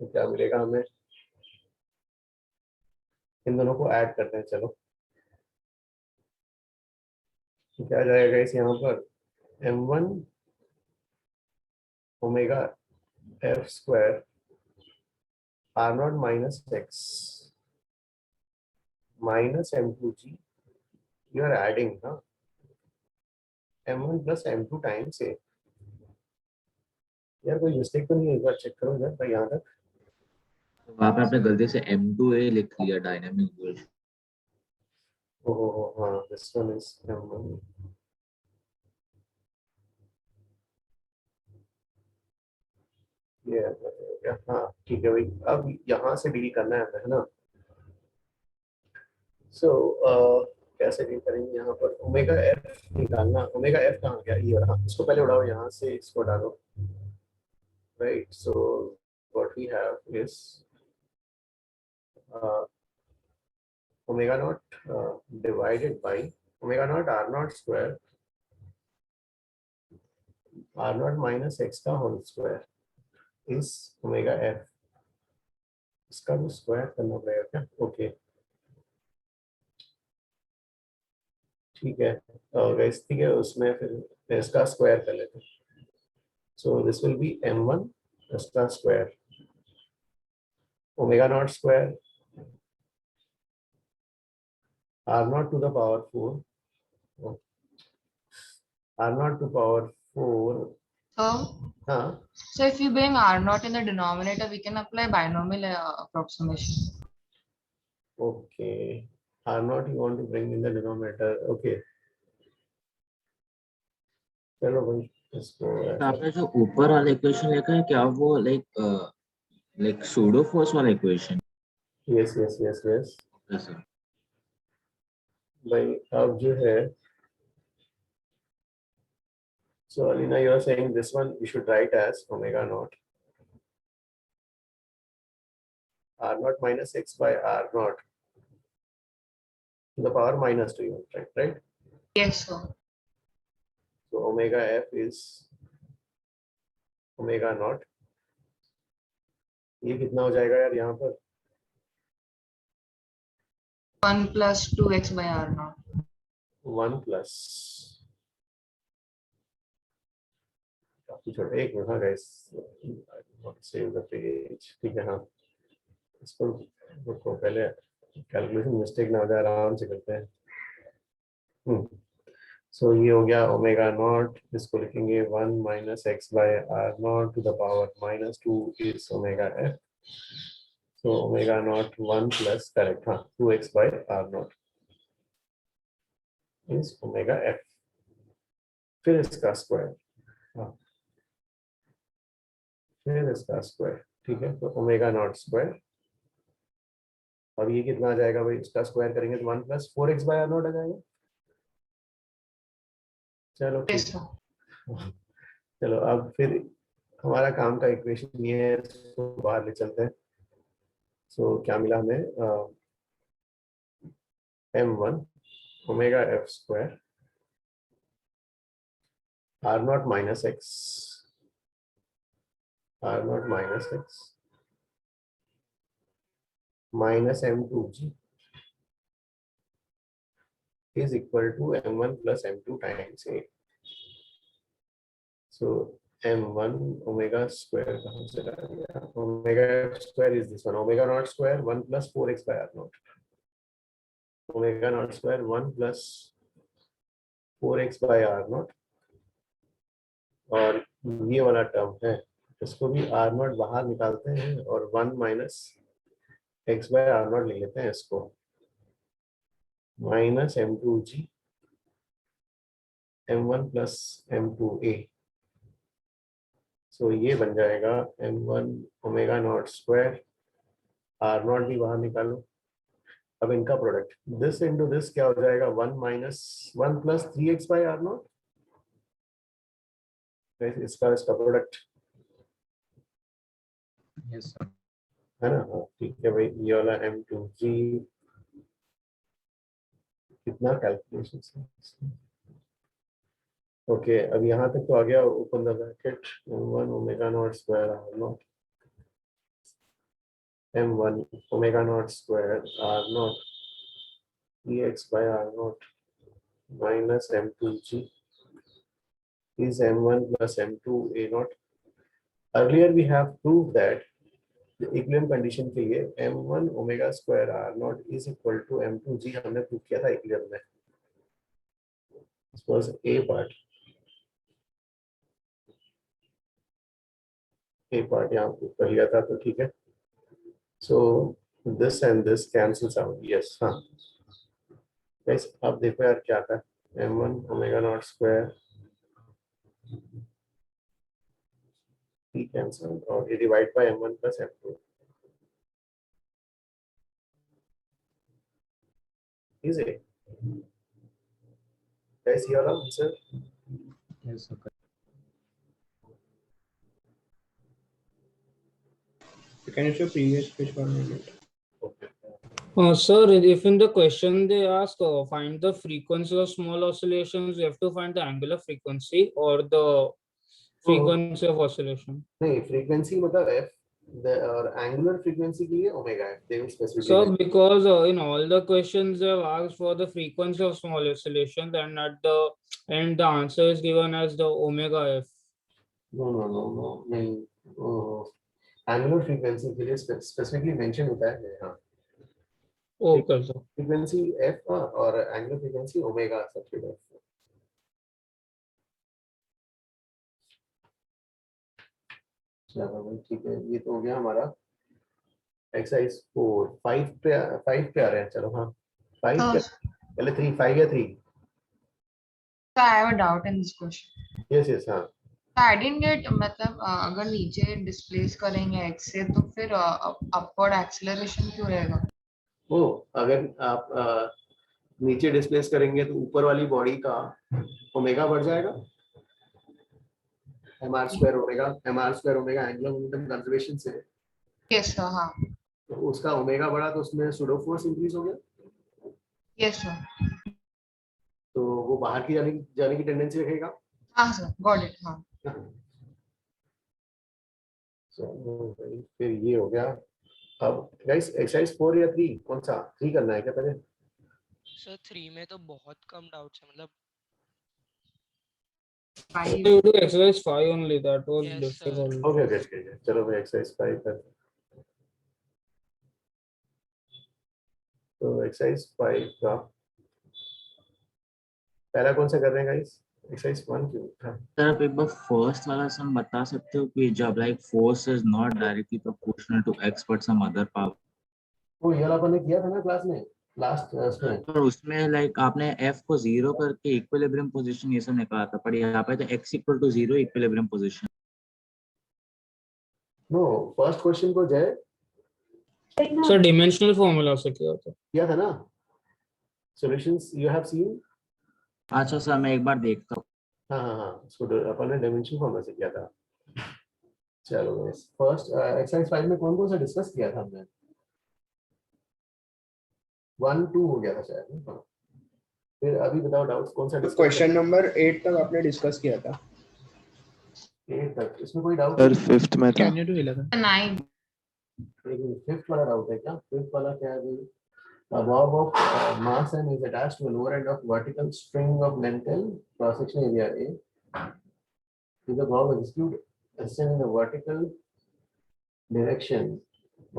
तो क्या मिलेगा हमें, इन दोनों को ऐड करते हैं चलो, तो क्या जाएगा इस यहाँ पर, m1 omega f square r not minus x minus m2g, you are adding m1 plus m2 times a। यार कोई मिस्टेक तो नहीं है, एक बार चेक करो इधर यहाँ तक। वहां पे आपने गलती से M2A लिख लिया, डायनामिक इक्वेशन। ओहो हाँ, दिस वन इज m1, ये हो गया, हाँ ठीक है भाई, अब यहाँ से डील करना है ना। सो कैसे डील करेंगे, यहाँ पर ओमेगा एफ निकालना, ओमेगा एफ कहाँ गया, ये रहा, इसको पहले उड़ाओ, यहाँ से इसको डालो, right. So what we have is omega not divided by omega not R not square are not minus X का whole square is omega F, इसका भी स्क्वायर करना पड़ेगा क्या, ओके ठीक है, गाइस ठीक है, उसमें फिर इसका स्क्वायर कर लेते हैं। So this will be m1 इसका square omega naught square r naught to the power 4 r naught to power 4। हाँ So if you bring R naught in the denominator, we can apply binomial approximation. okay, r naught you want to bring in the denominator, okay चलो भाई इसको तो आपने जो ऊपर वाला equation लिखा है, क्या वो लाइक सूडो फोर्स वाला equation? Yes yes yes yes yes भाई, अब जो है, so Alina, you are saying this one we should write as omega naught r naught minus x by r naught to the power minus 2, right? Yes, sir. So omega f is omega naught ये कितना हो जाएगा यार यहाँ पर? 1 plus 2x by r naught. 1 plus काफी छोटा, एक मिनट, हाँ गाइस, सेव द पेज, ठीक है, हाँ इसको रुको, पहले कैलकुलेशन मिस्टेक ना हो जाए, आराम से करते हैं। सो ये हो गया ओमेगा नॉट, इसको लिखेंगे 1 minus x by are naught to the power minus 2 is omega f. So omega naught 1 plus, correct, हाँ, 2x by are naught is omega f, फिर इसका स्क्वायर, हाँ, फिर इसका स्क्वायर, ठीक है, तो ओमेगा नॉट स्क्वायर। अब ये कितना आ जाएगा भाई, इसका स्क्वायर करेंगे तो 1 plus 4x by are not आ जाएगा। चलो ठीक है, चलो अब फिर हमारा काम का इक्वेशन ये है, इसको बाहर ले चलते हैं। सो क्या मिला हमें, m1 omega f square are not minus x, r not minus x minus m2g is equal to m1 plus m2 times a. So m1 omega square कहाँ से आ गया, omega square is this one, omega naught square 1 plus 4x by r naught, omega naught square 1 plus 4x by r naught, और ये वाला term है, इसको भी r naught बाहर निकालते हैं और 1 minus x by r naught ले लेते हैं, इसको minus m2g m1 plus m2a। सो ये बन जाएगा m1 omega naught square, r not भी बाहर निकालो, अब इनका प्रोडक्ट दिस इनटू दिस क्या हो जाएगा, 1 minus 1 plus 3x by r नॉट, इसका प्रोडक्ट यस सर। है ना, हाँ ठीक है भाई, ये वाला m2g कितना कैलकुलेशन है, ओके, अब यहाँ तक तो आ गया, open the bracket, m1 omega naught square r not, m1 omega naught square r not 3x by r not minus m2g is m1 plus m2 a naught. Earlier we have proved that the equilibrium condition के लिए m1 omega square r naught is equal to m2g, हमने prove किया था equilibrium में, this was a part, यहाँ prove कर लिया था, तो ठीक है। So this and this cancels out, yes, हाँ guys, अब देखो यार क्या था, m1 omega naught square cancel और ये divide by m1 plus m2 is a, guys, here are answer, yes sir. Can you show previous page for a minute? Sir, if in the question they ask find the frequency of small oscillations, you have to find the angular frequency or the frequency of oscillation. नहीं, frequency मतलब f, the angular frequency के लिए omega f, they will specify. So because in all the questions they have asked for the frequency of small oscillations, and at the end the answer is given as the omega f. No, नहीं, angular frequency के लिए specifically mention होता है, हाँ, Okay sir. frequency f और angular frequency omega subscript f। चलो ठीक है, ये तो हो गया हमारा एक्सरसाइज 4, 5 पे आ रहे हैं, चलो हाँ 5 पे, पहले 3, 5 या 3, So I have a doubt in this question. yes, हाँ, So I didn't get, मतलब अगर नीचे डिस्प्लेस करेंगे x से तो फिर अपवर्ड एक्सेलरेशन क्यों रहेगा? ओ, अगर आप नीचे डिस्प्लेस करेंगे तो ऊपर वाली बॉडी का ओमेगा बढ़ जाएगा, mr square omega angular momentum conservation से, यस सर, हाँ, तो उसका ओमेगा बढ़ा तो उसमें सूडो फोर्स इंक्रीज हो गया, यस सर, तो वो बाहर की जाने की टेंडेंसी रखेगा, हाँ सर, गॉट इट, हाँ। So चलो भाई, फिर ये हो गया। अब गाइस एक्सरसाइज 4 या 3, कौन सा 3 करना है क्या पहले? सर 3 में तो बहुत कम डाउट्स है, मतलब You do exercise 5 only. That was Yes, sir. difficult. Okay okay ठीक है, चलो भाई एक्सरसाइज 5 करते हैं। तो एक्सरसाइज 5 का पहला कौन सा कर रहे हैं गाइस? एक्सरसाइज 1 क्यों था? सर आप एक बार फर्स्ट वाला सम बता सकते हो कि जब like force is not directly proportional to x but some other power. वो ये वाला अपन ने किया था ना क्लास में, लास्ट उसमें। और उसमें लाइक आपने f को 0 करके इक्विलिब्रियम पोजीशन ये सब निकाला था, पर यहाँ पे तो x equal to 0 equilibrium position. No, first question को जय So dimensional formula से किया था ना, सॉल्यूशंस यू हैव सीन। अच्छा सर मैं एक बार देखता हूँ। हाँ, उसको अपन ने डायमेंशन फॉर्मूला से किया था। चलो गाइस, फर्स्ट एक्सरसाइज 5 में कौन कौन सा डिस्कस किया था हमने? 1 2 हो गया था शायद। फिर अभी बताओ डाउट्स कौन सा डिस्कस? क्वेश्चन नंबर 8 तक आपने डिस्कस किया था। 8 तक इसमें कोई डाउट? सर 5th में था। Can you do 11? 9 लेकिन 5th वाला डाउट है क्या? 5th वाला क्या है भाई? A bob of mass m is attached to a lower end of vertical string of length L, cross section area A. If the bob execute ascend in the vertical direction,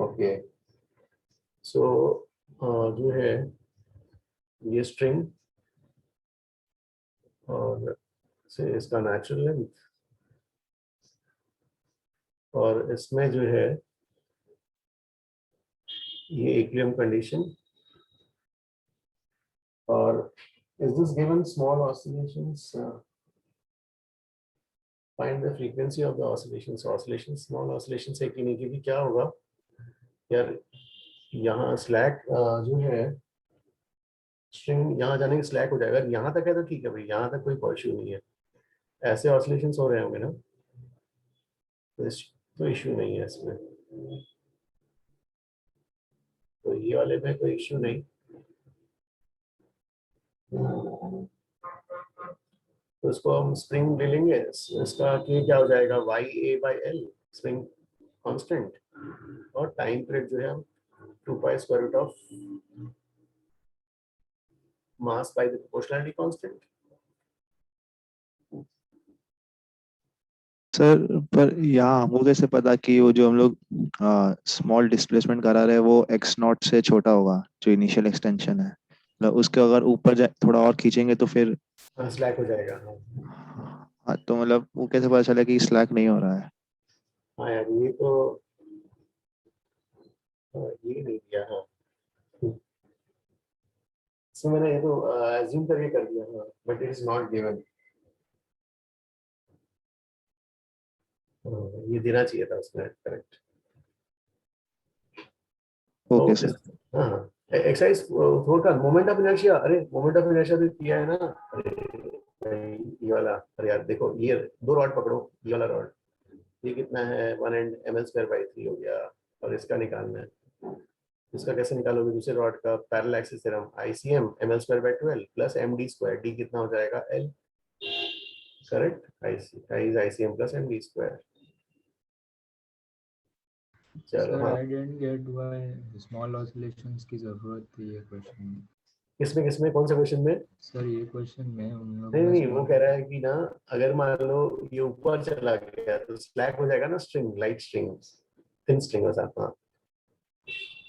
okay. So जो है ये string और से इसका natural length और इसमें जो है ये equilibrium condition और is this given small oscillations? Find the frequency of the oscillations. Oscillations, small oscillations है कि नहीं, क्योंकि क्या होगा यार, यहाँ स्लैक जो है स्ट्रिंग यहाँ जाने के स्लैक हो जाएगा। यहाँ तक है तो ठीक है भाई, यहाँ तक कोई इशू नहीं है। ऐसे ऑसिलेशंस हो रहे होंगे ना, तो इशू नहीं है इसमें, तो ये वाले में कोई इशू नहीं। तो इसको हम स्प्रिंग ले लेंगे, इसका क्या हो जाएगा, YA/L स्प्रिंग कांस्टेंट और टाइम पीरियड जो है 2 pi square root of mass by the proportionality constant। Sir पर यहाँ हमको कैसे पता कि वो जो हम लोग स्मॉल डिस्प्लेसमेंट करा रहे हैं वो x नॉट से छोटा होगा, जो इनिशियल एक्सटेंशन है, मतलब उसके अगर ऊपर जाए थोड़ा और खींचेंगे तो फिर स्लैक हो जाएगा। हाँ, तो मतलब वो कैसे पता चला कि स्लैक नहीं हो रहा है? हाँ यार, ये तो ये नहीं दिया। हाँ, इसमें मैंने ये तो अज्यूम करके कर दिया। हाँ, but it is not given. ये देना चाहिए था उसमें, करेक्ट। Okay sir. हाँ, एक्सरसाइज 4 का मोमेंट ऑफ इनर्शिया। अरे मोमेंट ऑफ इनर्शिया तो किया है ना। अरे ये वाला, अरे यार देखो, ये 2 रॉड पकड़ो, ये वाला रॉड, ये कितना है 1 and ml²/3 हो गया, और इसका निकालना है। इसका कैसे निकालोगे? दूसरे रॉड का parallel axis theorem, ICM ml²/12 plus md², d कितना हो जाएगा L, correct. I is ICM plus md²। चलो सर हाँ, I didn't get why small oscillations की जरूरत थी ये क्वेश्चन में। किसमें कौन से क्वेश्चन में? सर ये क्वेश्चन में उन लोग नहीं, वो कह रहा है कि ना, अगर मान लो ये ऊपर चला गया तो स्लैक हो जाएगा ना, string, light string, thin string के साथ। हाँ,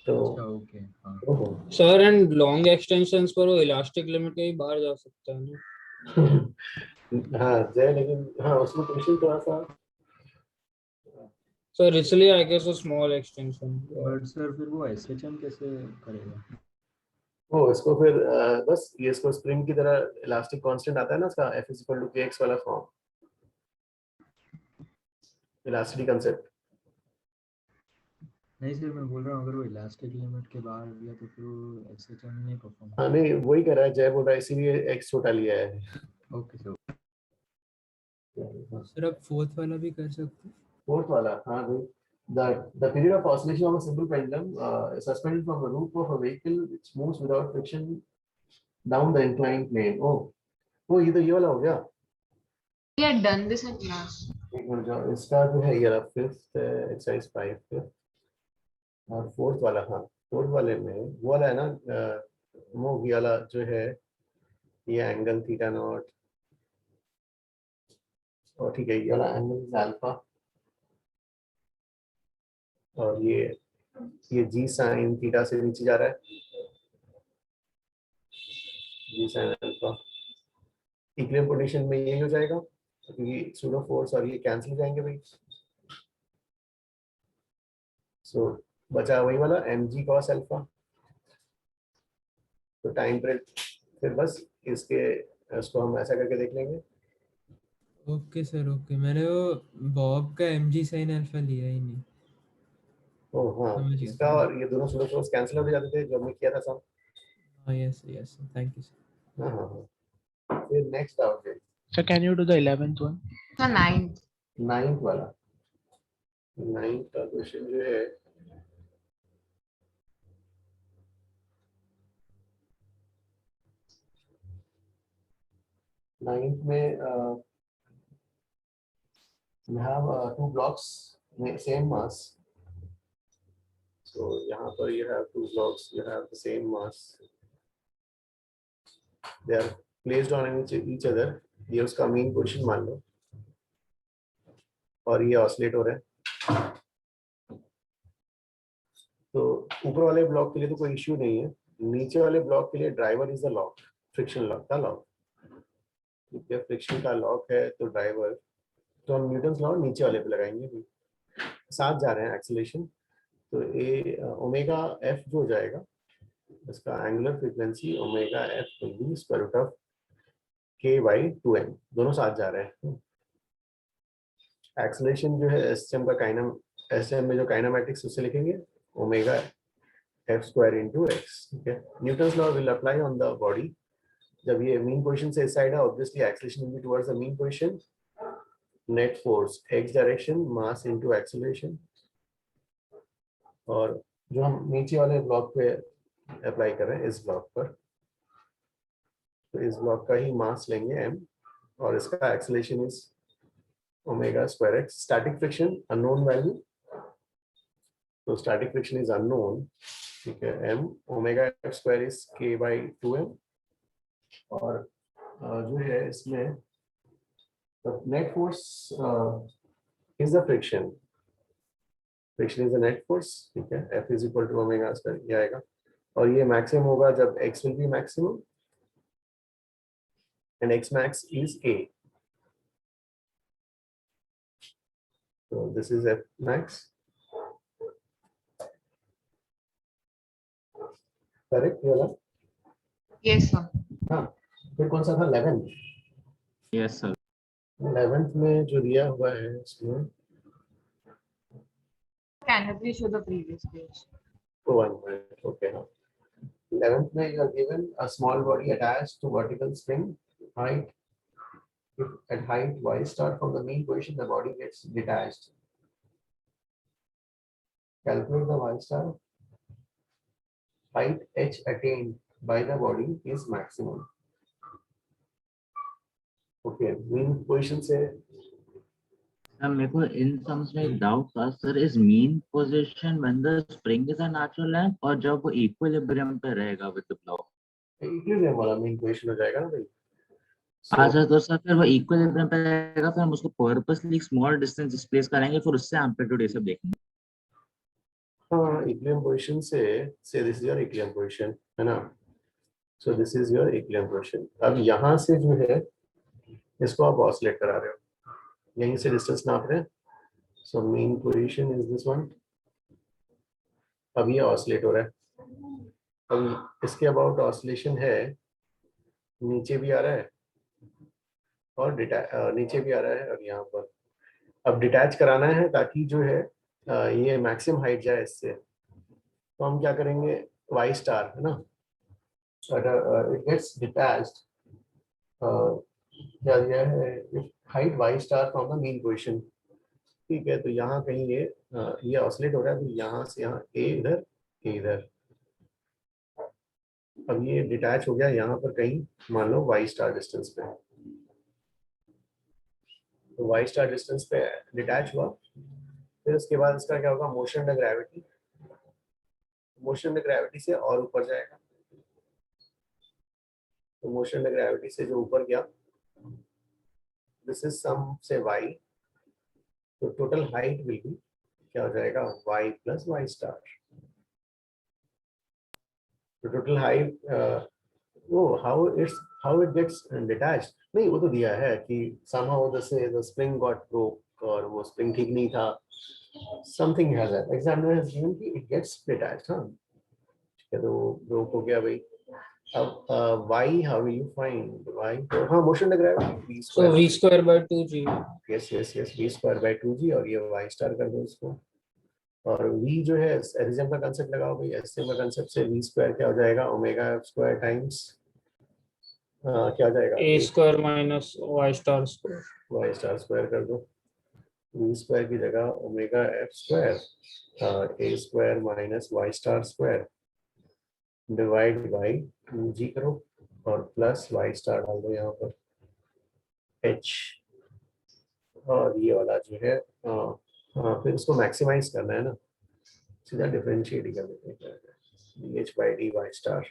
तो ओके हाँ सर एंड लॉन्ग एक्सटेंशंस पर वो इलास्टिक लिमिट के ही बाहर जा सकता है ना। हाँ जय, लेकिन हाँ उसमें क्वेश्चन थोड़ा सा। सर इसलिए I guess small extension. But sir फिर वो SHM कैसे करेगा? वो इसको फिर बस ये इसको स्प्रिंग की तरह इलास्टिक कांस्टेंट आता है ना उसका, F = kx वाला फॉर्म, इलास्टिसिटी कांसेप्ट। नहीं सर मैं बोल रहा हूँ अगर वो इलास्टिक लिमिट के बाहर गया तो फिर वो SHM नहीं परफॉर्म। हाँ नहीं, वही कह रहा है जय, बोल रहा है इसीलिए x छोटा लिया है। Okay sir. सर आप 4th वाला भी कर सकते हैं। 4th वाला, हाँ भाई। The period of oscillation of a simple pendulum is suspended from the roof of a vehicle which moves without friction down the inclined plane. Oh, ये तो ये वाला हो गया। We had done this in class. एक minute जाओ, इसका जो है ये फिफ्थ एक्सरसाइज 5 फिफ्थ और फोर्थ वाला, हाँ फोर्थ वाले में वो वाला है ना, वो ये वाला जो है ये एंगल थीटा नॉट, और ठीक है ये वाला एंगल अल्फा, और ये जी साइन थीटा से नीचे जा रहा है, जी साइन अल्फा। इक्विलिब्रियम पोजीशन में यही हो जाएगा क्योंकि सूडो फोर्स और ये कैंसिल हो जाएंगे भाई। सो बचा वही वाला एम जी कॉस अल्फा। तो टाइम पर फिर बस इसको हम ऐसा करके देख लेंगे। Okay sir, okay. मैंने वो बॉब का mg sin अल्फा लिया ही नहीं। ओह हाँ, समझ गया, इसका समझ और ये दोनों सूडो फोर्स कैंसिल हो जाते थे जो हमने किया था सब। हाँ, yes yes, thank you sir. हाँ हाँ हाँ। फिर नेक्स्ट आउट है So can you do the 11th one? So 9th. Ninth वाला। नाइन्थ का क्वेश्चन जो है नाइन्थ में we have two blocks same mass. So यहाँ पर you have two blocks, you have the same mass. They are placed on each other. ये उसका main position मान लो और ये ऑसिलेट हो रहा है। तो ऊपर वाले ब्लॉक के लिए तो कोई इश्यू नहीं है, नीचे वाले ब्लॉक के लिए driver is the lock, friction lock का लॉक। ठीक है, फ्रिक्शन का लॉक है तो ड्राइवर, तो हम न्यूटन्स लॉ नीचे वाले पे लगाएंगे, साथ जा रहे हैं एक्सीलरेशन। तो ए ओमेगा एफ जो हो जाएगा इसका angular frequency omega f will be square root of k by 2m, दोनों साथ जा रहे हैं। एक्सीलरेशन जो है एसएम का एसएम में जो काइनेमैटिक्स उससे लिखेंगे omega f square into x. ठीक है, Newton's law will apply on the body. जब ये मीन पोजीशन से इस साइड है obviously acceleration will be towards the mean position. Net force x direction mass into acceleration, और जो हम नीचे वाले ब्लॉक पे अप्लाई कर रहे हैं इस ब्लॉक पर, तो इस ब्लॉक का ही मास लेंगे m और इसका acceleration is omega square x. Static friction unknown value, तो स्टैटिक फ्रिक्शन इज अननोन। ठीक है, m omega f square is k by 2m, और जो है इसमें the net force is the friction. Friction is the net force. ठीक है, F is equal to omega square ये आएगा, और ये मैक्सिमम होगा जब x will be maximum and x max is a. So this is F max. Correct ये वाला? Yes sir. हाँ, फिर कौन सा था 11th? Yes sir. 11th में जो दिया हुआ है इसमें Can you please show the previous page? one minute, okay हाँ। 11th में you are given a small body attached to vertical spring height. If at height y star from the mean position the body gets detached. Calculate the y star. Height h attained by the body is maximum. Okay, mean position से sir मेरे को इन sums में एक doubt था sir, is mean position when the spring is a natural length और जब वो equilibrium पे रहेगा विद द ब्लॉक। इक्विलिब्रियम वाला mean position हो जाएगा ना भाई। अच्छा, तो सर फिर वो इक्विलिब्रियम पे रहेगा, फिर हम उसको पर्पसली स्मॉल डिस्टेंस डिस्प्लेस करेंगे, फिर उससे एम्पलीट्यूड ये सब देखेंगे। हाँ, इक्विलिब्रियम पोजीशन से this is your equilibrium position है ना। So this is your equilibrium position. अब यहाँ से जो है इसको आप ऑसिलेट करा रहे हो, यहीं से डिस्टेंस नाप रहे हैं। So main position is this one. अब ये ऑसिलेट हो रहा है, अब इसके अबाउट ऑसिलेशन है, नीचे भी आ रहा है और नीचे भी आ रहा है, और यहाँ पर अब डिटैच कराना है ताकि जो है ये मैक्सिमम हाइट जाए इससे। तो हम क्या करेंगे, वाई स्टार है ना, इट गेट्स डिटैच्ड, क्या दिया है, height y star from the mean position. ठीक है, तो यहाँ कहीं ये ऑसिलेट हो रहा है, तो यहाँ से यहाँ ए इधर ए इधर। अब ये डिटैच हो गया यहाँ पर कहीं, मान लो वाई स्टार डिस्टेंस पे। तो वाई स्टार डिस्टेंस पे डिटैच हुआ, फिर उसके बाद इसका क्या होगा, motion the gravity, motion the gravity से और ऊपर जाएगा, तो मोशन द ग्रेविटी से जो ऊपर गया, दिस इज सम से वाई, तो टोटल हाइट विल बी क्या हो जाएगा, वाई प्लस वाई स्टार। तो टोटल हाइट वो हाउ इट गेट्स डिटैच्ड, नहीं वो तो दिया है कि somehow जैसे द स्प्रिंग गॉट ब्रोक और वो स्प्रिंग ठीक नहीं था, something has that examiner has given कि इट गेट्स डिटैच्ड। हाँ ठीक है, तो ब्रोक हो गया भाई। अब y how will you find y, तो हाँ motion the gravity v So square, v square by 2g. Yes yes yes v square by 2g, और ये y स्टार कर दो इसको, और v जो है एरिज्म का कांसेप्ट लगाओ भाई, एरिज्म का कांसेप्ट से v स्क्वायर क्या हो जाएगा, ओमेगा f स्क्वायर टाइम्स क्या हो जाएगा, A square minus y star square. y star square कर दो, v स्क्वायर की जगह omega f square a square minus y star square divide by 2g करो, और प्लस y स्टार डाल दो यहाँ पर h, और ये वाला जो है फिर उसको मैक्सिमाइज करना है ना, सीधा डिफरेंशिएट ही कर देते हैं, dh by dy star,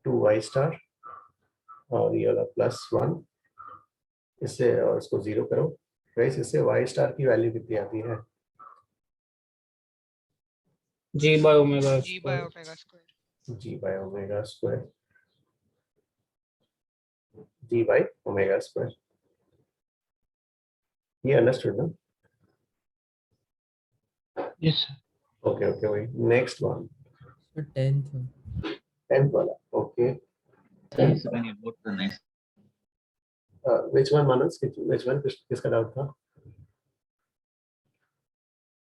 two y star, और ये वाला प्लस 1, इससे और इसको 0 करो गाइस, इससे वाई स्टार की वैल्यू कितनी आती है, G by omega G by square. omega square. g by omega square, g by omega square, ये अंडरस्टूड ना? Yes, sir. ओके ओके भाई, next one So 10th one. 10th वाला, okay Yes, when you go to the next. Which one Manas, which one, किसका doubt था?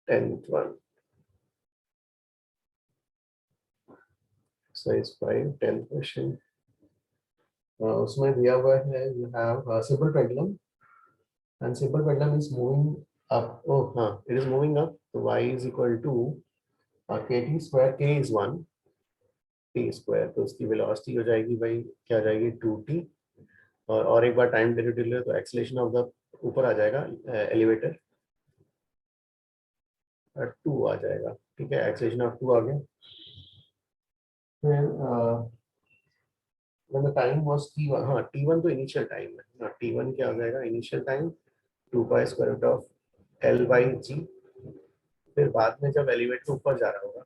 10th one, exercise 5 10th question, उसमें दिया हुआ है you have simple pendulum and simple pendulum is moving up, oh हाँ it is moving up, so y is equal to kt square, k is 1 t square, तो उसकी velocity हो जाएगी भाई, क्या आ जाएगी 2t, और एक बार टाइम डेरिवेटिव ले तो एक्सेलरेशन ऑफ द ऊपर आ जाएगा एलिवेटर 2 आ जाएगा, ठीक है, एक्सेलरेशन ऑफ 2 आ गया, फिर when the time was t1, हाँ t1 तो इनिशियल टाइम है, t1 क्या आ जाएगा, initial time 2 pi square root of l by g, फिर बाद में जब एलिवेटर ऊपर जा रहा होगा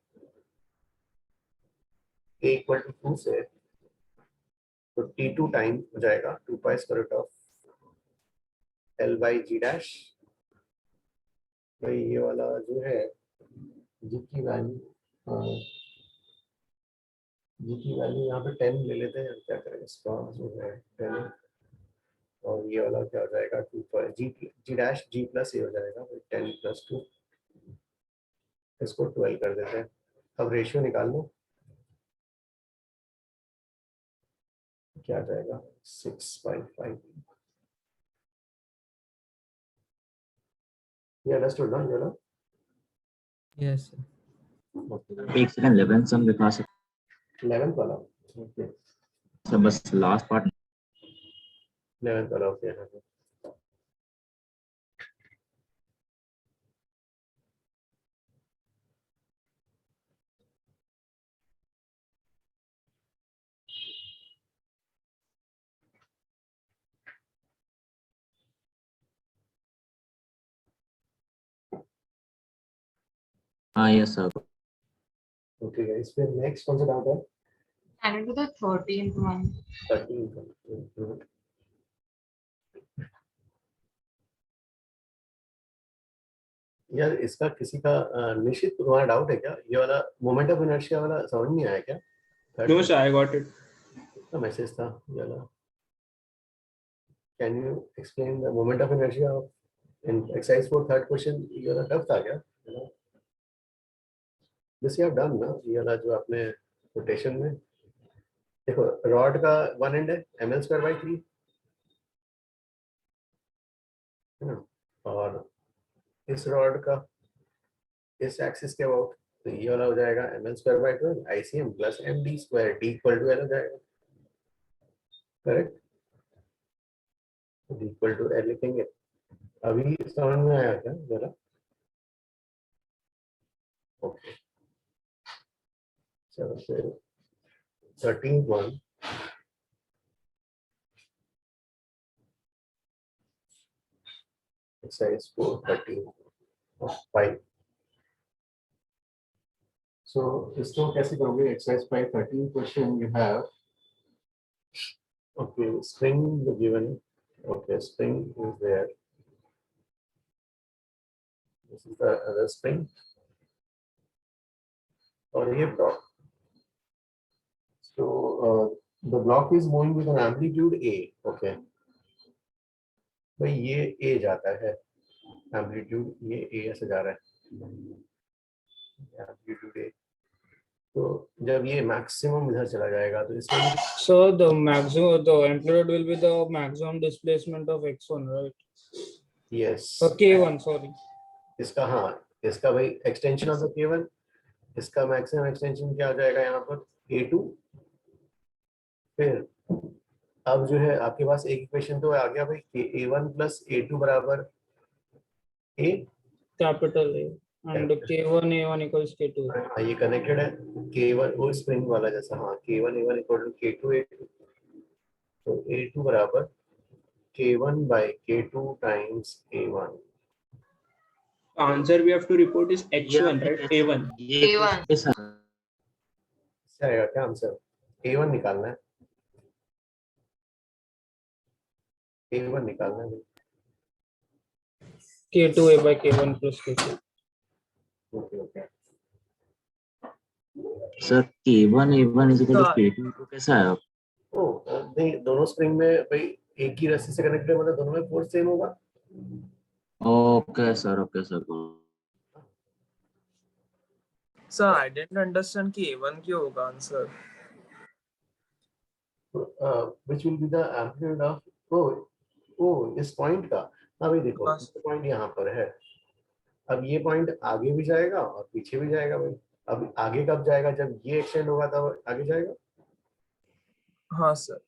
a इक्वल टू 2 से, तो t2 टाइम हो जाएगा 2 pi square root of l by g dash, भाई ये वाला जो है g की वैल्यू, जी की वैल्यू यहाँ पे 10 ले लेते हैं, क्या करें इसका जो है 10, और ये वाला क्या हो जाएगा 2 पर जी डैश जी प्लस ए हो जाएगा 10 प्लस 2, इसको 12 कर देते हैं, अब रेशियो निकाल लो, क्या आ जाएगा 6.5, ये अंडरस्टूड ना ये वाला? Yes, sir. एक सेकंड 11 सम दिखा सकते 11th वाला, ओके हैं, बस लास्ट पार्ट 11th वाला, ओके हाँ यस सर। ओके गाइस, फिर नेक्स्ट कौन सा डाउट है? Can we do the 13th one? 13th, यार इसका किसी का निश्चित तुम्हारा डाउट है क्या, ये वाला मोमेंट ऑफ इनर्शिया वाला समझ नहीं आया क्या? No, sir, I got it. का मैसेज था ये वाला, can you explain the moment of inertia in exercise for third question, ये वाला टफ था क्या? दिस यू हैव डन ना, ये वाला जो आपने रोटेशन में देखो, रॉड का वन एंड है ml²/3 है ना, और इस रॉड का इस एक्सिस के अबाउट तो ये वाला हो जाएगा ml² / ICM plus md², d equal to l हो जाएगा, correct? d equal to l लिखेंगे। अभी समझ में आया क्या जरा? ओके, चलो फिर 13th वन, exercise 4.13 So इसको कैसे करोगे? exercise 5.13 question you have, okay, string given, okay, string is there, this is the other string और ये block, so the block is moving with an amplitude a, okay, भाई ये a जाता है, amplitude ये a ऐसे जा रहा है, amplitude a, तो जब ये maximum इधर चला जाएगा तो इसमें So the amplitude will be the maximum displacement of x1, right? yes, k1, sorry. इसका, हाँ, इसका भाई एक्सटेंशन ऑफ द k1, इसका मैक्सिमम एक्सटेंशन क्या आ जाएगा यहाँ पर a2। फिर अब जो है आपके पास एक इक्वेशन तो आ गया भाई कि a1 प्लस a2 बराबर a, Capital A and k1 a1 equals k2. हाँ, ये कनेक्टेड है k1 वो स्प्रिंग वाला जैसा, हाँ, k1 a1 equal to k2 a2, तो a2 बराबर k1 by k2 times a1। Answer we have to report is H1, right? A1. A1 इससे आएगा क्या आंसर? a1 निकालना है, a1 निकालना है, k2 a by k1 plus k2. Okay okay. Sir k1 a1 is equal to k2 तो कैसा है? ओ नहीं, दोनों स्प्रिंग में भाई एक ही रस्सी से कनेक्टेड है, मतलब दोनों में फोर्स सेम होगा। Okay sir, okay sir. Sir, I didn't understand कि A1 क्यों होगा answer? Which will be the amplitude of इस पॉइंट का, हाँ भाई देखो पॉइंट यहाँ पर है, अब ये पॉइंट आगे भी जाएगा और पीछे भी जाएगा भाई। अब आगे कब जाएगा? जब ये एक्सटेंड होगा तब आगे जाएगा। हाँ सर।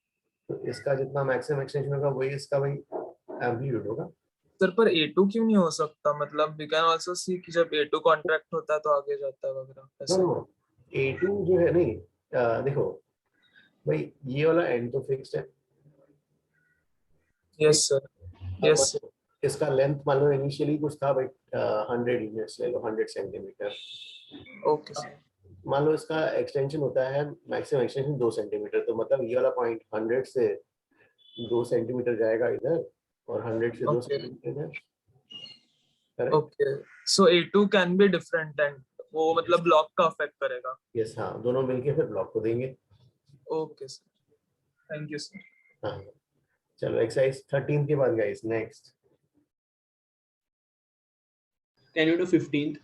तो इसका जितना मैक्सिमम एक्सटेंशन होगा वही इसका भाई एम्पलीट्यूड होगा। सर पर A2 क्यों नहीं हो सकता? मतलब we can also see कि जब A2 कॉन्ट्रैक्ट होता है तो आगे जाता है वगैरह ऐसे। A2 जो है नहीं, देखो भाई ये वाला एंड तो फिक्स्ड है। Yes sir, yes sir. इसका लेंथ मान लो इनिशियली कुछ था भाई 100 यूनिट्स ले लो, 100 सेंटीमीटर। Okay sir. मान लो इसका एक्सटेंशन होता है मैक्सिमम एक्सटेंशन 2 सेंटीमीटर, तो मतलब ये वाला पॉइंट 100 से 2 सेंटीमीटर जाएगा इधर और 100 से 2 सेंटीमीटर इधर। Okay, so A2 can be different and वो मतलब ब्लॉक का अफेक्ट करेगा। यस हाँ, दोनों मिलके फिर ब्लॉक को देंगे। Okay sir, thank you sir. हाँ चलो एक्सरसाइज 13 के बाद guys next. Can you do 15th?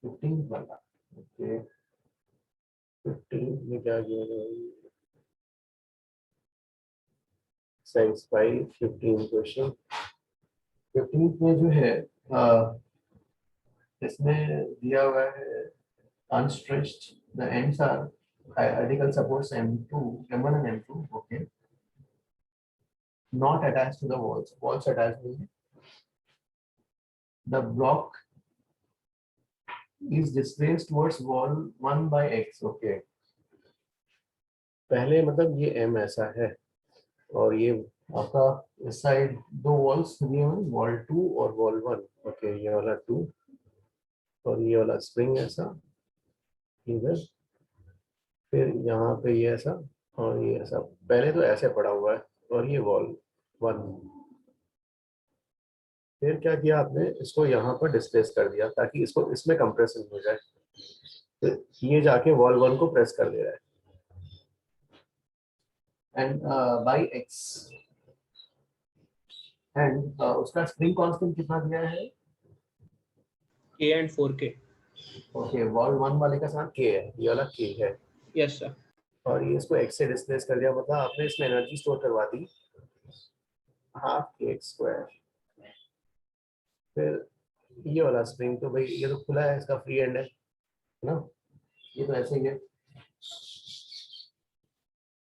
15 वाला ओके। 15 में क्या किया जाए? Exercise 5 15 question. 15 में जो है इसमें दिया हुआ है unstretched, the ends are identical supports M2, M1 and M2, okay, not attached to the walls, walls attached नहीं है। The block is displaced towards wall 1 by x, okay। पहले मतलब ये M ऐसा है और ये आपका इस साइड दो वॉल्स दिए हुए, वॉल 2 और वॉल 1, ओके, ये वाला 2 और ये वाला स्प्रिंग ऐसा इधर, फिर यहाँ पे ये ऐसा और ये ऐसा। पहले तो ऐसे पड़ा हुआ है और ये वॉल 1। फिर क्या किया आपने, इसको यहाँ पर डिस्प्लेस कर दिया ताकि इसको इसमें कंप्रेशन हो जाए, तो ये जाके वॉल 1 को प्रेस कर दे रहा है। एंड बाय एक्स एंड उसका स्प्रिंग कांस्टेंट कितना दिया है? K and 4K. Okay, wall 1 वाले का साथ K है, ये वाला K है। Yes sir. और ये इसको x से डिस्प्लेस कर दिया, मतलब आपने इसमें एनर्जी स्टोर करवा दी हाफ kx²। फिर ये वाला स्प्रिंग तो भाई ये तो खुला है, इसका फ्री एंड है, है ना, ये तो ऐसे ही है।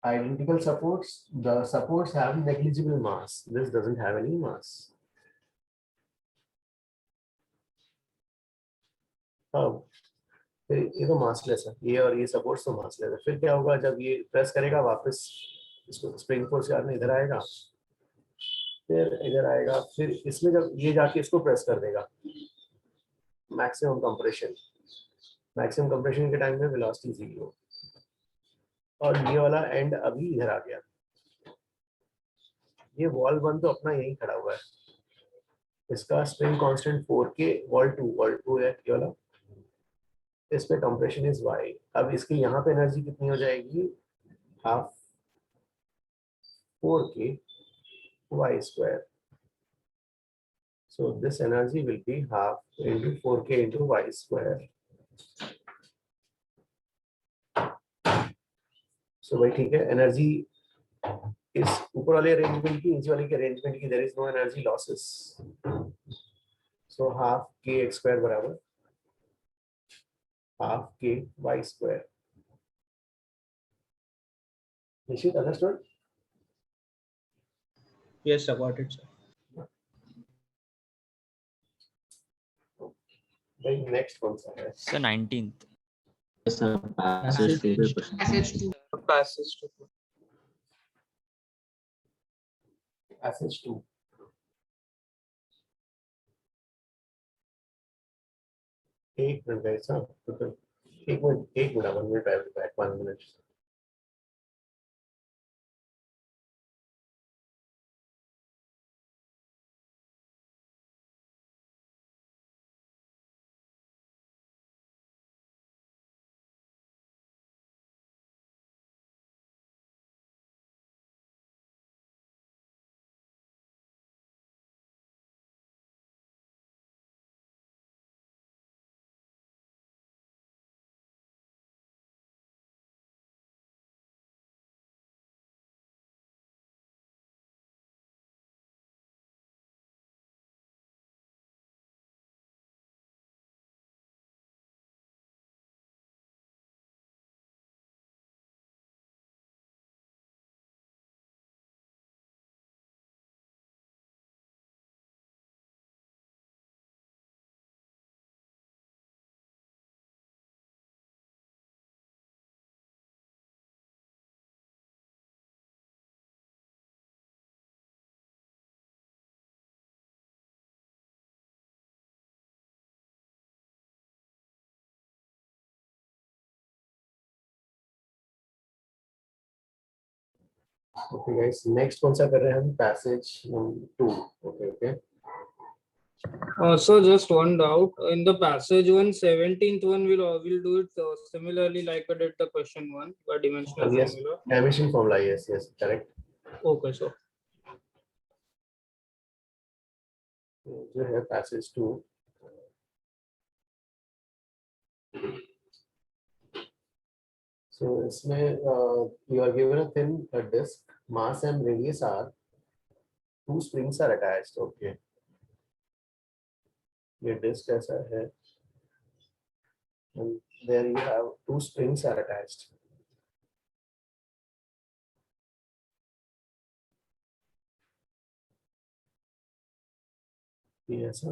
Identical supports, the supports have negligible mass, this doesn't have any mass. अब फिर ये तो मासलेस है, ये और ये सपोर्ट्स तो मासलेस है। फिर क्या होगा, जब ये प्रेस करेगा वापस इसको स्प्रिंग फोर्स के बाद इधर आएगा, फिर इधर आएगा, फिर इसमें जब ये जाके इसको प्रेस कर देगा, मैक्सिमम कंप्रेशन, मैक्सिमम कंप्रेशन के टाइम में वेलोसिटी जीरो, और ये वाला एंड अभी इधर आ गया। ये वॉल 1 तो अपना यही खड़ा हुआ है, इसका स्प्रिंग कांस्टेंट 4K, वॉल 2 है ये वाला, इस पे कंप्रेशन इज y। अब इसकी यहाँ पे एनर्जी कितनी हो जाएगी, half 4K y square, so this energy will be half into 4K into y square। so भाई ठीक है, एनर्जी इस ऊपर वाले अरेंजमेंट की, नीचे वाले के अरेंजमेंट की, there is no energy losses, so half k x square बराबर half k y square। निश्चित, understood? Yes, sir, got it, sir. भाई नेक्स्ट कौन सा है? Sir 19th। Yes, sir. Passage 2 पे question. Passage 2. Passage 2. Passage 2। एक minute guys, हाँ एक minute 1 minute, I will back 1 minute. Okay guys, next कौन सा कर रहे हैं हम? Passage 2। Okay। So just one doubt, in the passage 1, 17th one will do it similarly like I did the question 1 by dimensional Yes, formula. dimension formula, yes, correct। Okay, so जो है passage 2, so इसमें you are given a thin disc, mass and radius are, 2 springs are attached। Okay, ये disc ऐसा है, and there you have 2 springs are attached। ये ऐसा,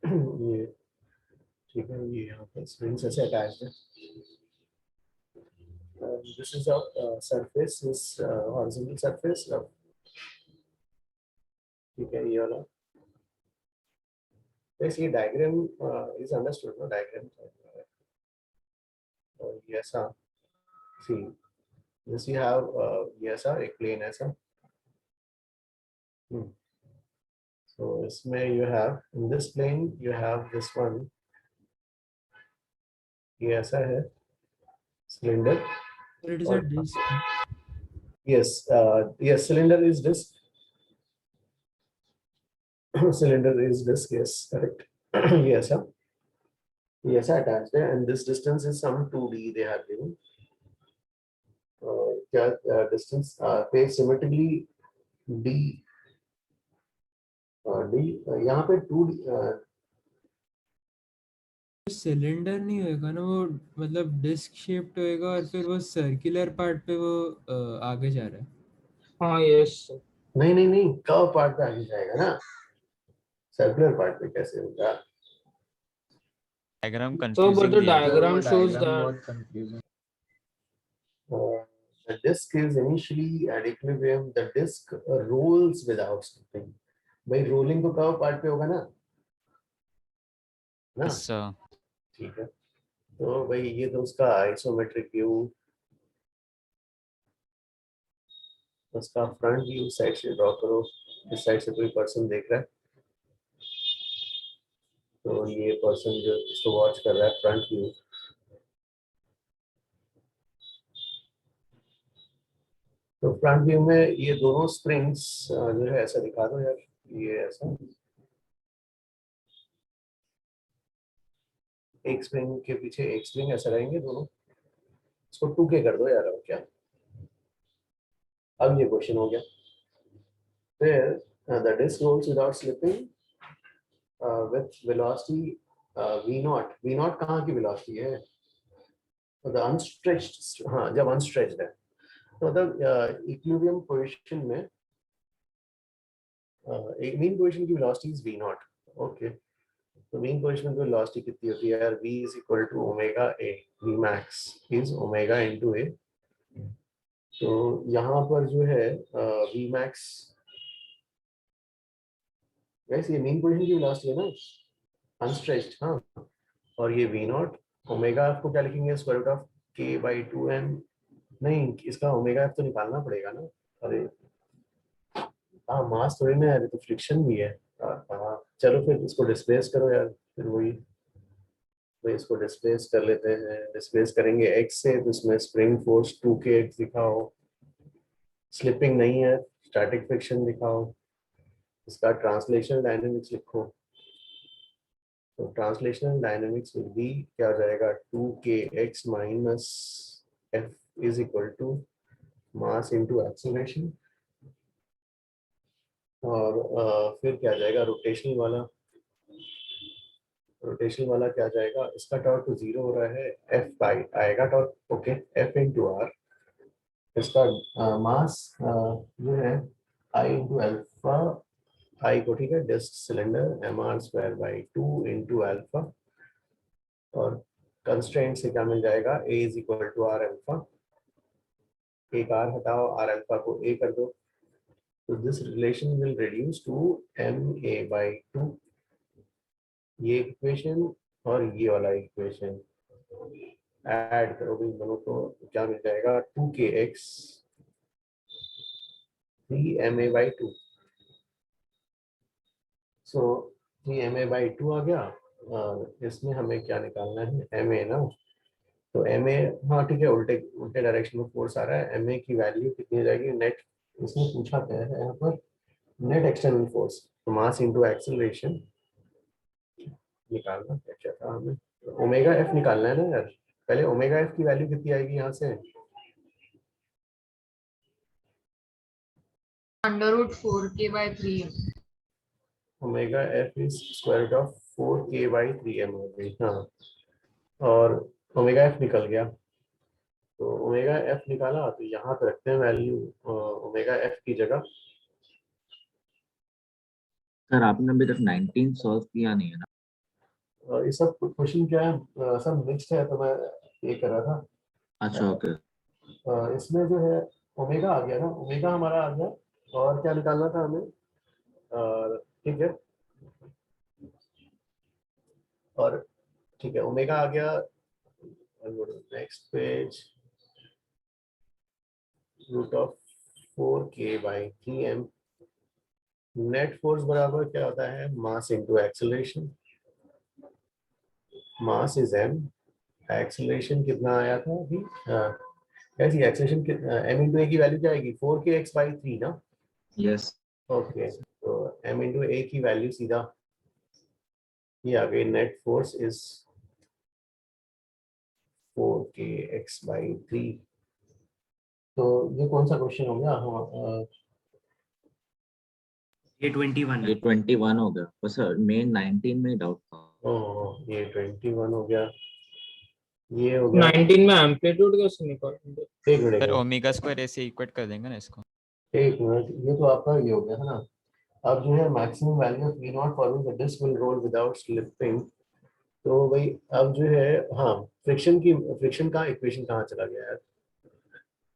ये ठीक है, ये यहाँ पे springs ऐसे attached है। This is a surface, is horizontal surface। ठीक है, ये वाला। Yes, ये diagram is understood, no diagram। ये ऐसा, see, this you have ये ऐसा एक plane ऐसा। So इसमें you have, in this plane you have this one, ये ऐसा है cylinder। It is a disc. Yes, yes, cylinder is disc। cylinder is disc, yes, correct। ये ऐसा attached है, and this distance is some 2d they have given। क्या distance पे symmetrically d, d यहाँ पे 2d सिलेंडर नहीं होएगा ना, वो मतलब डिस्क शेप्ड होएगा और फिर वो सर्कुलर पार्ट पे वो आगे जा रहा है। हाँ यस। नहीं नहीं नहीं, कर्व पार्ट पे आगे जाएगा ना, सर्कुलर पार्ट पे कैसे होगा? Diagram So but confusing the है ये। diagram shows डायग्राम that बहुत confusing. The disk is initially at equilibrium. The disk rolls without slipping. भाई रोलिंग तो कर्व पार्ट पे होगा ना, ना? Yes sir. ठीक है, तो भाई ये तो उसका आइसोमेट्रिक व्यू, उसका फ्रंट व्यू साइड से ड्रॉ करो। इस साइड से कोई पर्सन देख रहा है, तो ये पर्सन जो इसको वॉच कर रहा है, फ्रंट व्यू। तो फ्रंट व्यू में ये दोनों स्प्रिंग्स जो है ऐसा दिखा दो यार, ये ऐसा एक स्प्रिंग के पीछे एक स्प्रिंग ऐसा रहेंगे दोनों, इसको 2K कर दो यार, और क्या। अब ये क्वेश्चन हो गया। फिर the disc rolls without slipping with velocity v0 कहाँ की वेलोसिटी है? तो द अनस्ट्रेच्ड, हाँ जब अनस्ट्रेच्ड है तो मतलब इक्विलिब्रियम पोजीशन में मीन पोजीशन की वेलोसिटी इज v0। ओके, तो मीन पोजीशन में वेलोसिटी कितनी होती है यार? v is equal to omega a, v max is omega into a। तो यहाँ पर जो है v max, वैसे ये मीन पोजीशन की वेलोसिटी है ना, अनस्ट्रेच्ड। हाँ, और ये v0 ओमेगा आपको क्या लिखेंगे? Square root of k/2m। नहीं, इसका ओमेगा f तो निकालना पड़ेगा ना। अरे हाँ, मास थोड़ी ना यार, ये तो फ्रिक्शन भी है। हाँ चलो फिर इसको डिस्प्लेस करो यार, फिर वही तो इसको डिस्प्लेस कर लेते हैं। डिस्प्लेस करेंगे x से, तो इसमें स्प्रिंग फोर्स 2kx दिखाओ, स्लिपिंग नहीं है, स्टैटिक फ्रिक्शन दिखाओ, इसका ट्रांसलेशनल डायनेमिक्स लिखो। तो ट्रांसलेशनल डायनेमिक्स विल बी क्या हो जाएगा? 2kx minus f is equal to mass into acceleration, और फिर क्या जाएगा? रोटेशनल वाला क्या जाएगा? इसका टॉर्क तो 0 हो रहा है, f बाई आएगा torque, okay, f into r. इसका मास जो है i इंटू अल्फा, i को, ठीक है, disc cylinder mr² by 2 into alpha, और कंस्ट्रेंट से क्या मिल जाएगा? a is equal to r alpha. एक आर हटाओ, आर अल्फा को a कर दो, तो this relation will reduce to ma/2। ये इक्वेशन और ये वाला इक्वेशन ऐड करोगे इन दोनों को, क्या मिल जाएगा? 2kx 3ma/2। सो 3ma/2 आ गया। इसमें हमें क्या निकालना है? ma ना, तो ma, हाँ ठीक है, उल्टे डायरेक्शन में फोर्स आ रहा है। ma की वैल्यू कितनी हो जाएगी? नेट, इसमें पूछा क्या है यहाँ पर? नेट एक्सटर्नल फोर्स, तो मास इनटू एक्सेलरेशन निकालना क्या था हमें? ओमेगा एफ निकालना है ना यार। पहले ओमेगा एफ की वैल्यू कितनी आएगी यहाँ से? √4k/3m। Omega f is square root of 4k/3m हो गई। हाँ, और ओमेगा एफ निकल गया, तो ओमेगा एफ निकाला, तो यहाँ पे रखते हैं वैल्यू ओमेगा एफ की जगह। सर आपने अभी तक 19 सॉल्व किया नहीं है ना? ये सब क्वेश्चन क्या है, सब मिक्स्ड है, तो मैं ये कर रहा था। अच्छा ओके। इसमें जो है ओमेगा आ गया ना, ओमेगा हमारा आ गया, और क्या निकालना था हमें? ठीक है, और ठीक है, ओमेगा आ गया। Next page, root of 4k/3m। Net force बराबर क्या होता है? Mass into acceleration. Mass is m, acceleration कितना आया था अभी? कैसी एक्सेलरेशन? m इंटू a की वैल्यू क्या आएगी? 4kx/3 ना? यस। ओके, तो m इंटू a की वैल्यू सीधा ये आ गई। Net force is 4kx/3। तो ये कौन सा क्वेश्चन हो गया? हाँ, ये 21 हो गया, बस सर मेन 19 में डाउट था। ओह ये 21 हो गया, ये हो गया 19 में एम्पलीट्यूड कैसे निकालेंगे? एक मिनट सर ओमेगा स्क्वायर ऐसे इक्वेट कर देंगे ना इसको। एक मिनट, ये तो आपका ये हो गया है ना। अब जो है maximum value of v naught following the disc will roll without slipping. तो भाई अब जो है हाँ फ्रिक्शन का इक्वेशन कहाँ चला गया यार?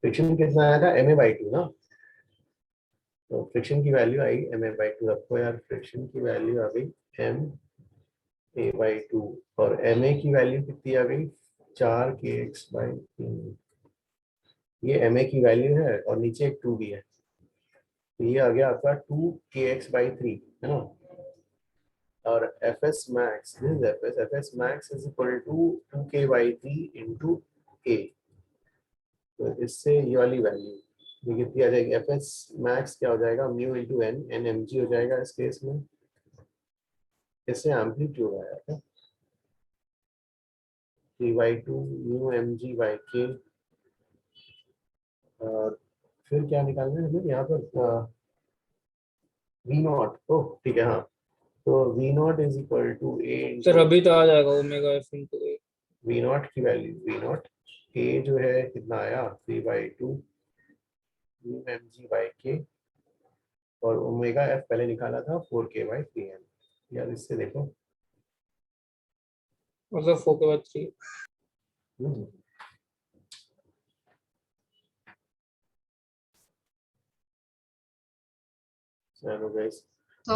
फ्रिक्शन कितना आया था ma/2 ना, तो फ्रिक्शन की वैल्यू आई ma/2। रखो यार, फ्रिक्शन की वैल्यू आ गई ma/2 और ma की वैल्यू कितनी आ गई 4kx/3। ये ma की वैल्यू है और नीचे एक 2 भी है, तो ये आ गया आपका 2kx/3 है ना। और fs max, this is fs max is equal to 2k/3 into a। तो इससे ये वाली वैल्यू ये कितनी आ जाएगी? fs max क्या हो जाएगा? Mu into n, n m g हो जाएगा इस केस में। इससे एम्पलीट्यूड आया था 3/2 म्यू एम जी बाई के। फिर क्या निकालना है हमें यहाँ पर? वी नॉट, ओह ठीक है हाँ, तो v naught is equal to a sir अभी तो आ जाएगा omega f into a. V naught की वैल्यू, वी नॉट ए जो है कितना आया 3/2 म्यू एम जी बाई के, और ओमेगा एफ पहले निकाला था 4k/3m। यार इससे देखो मतलब 4k/3। चलो गाइस, तो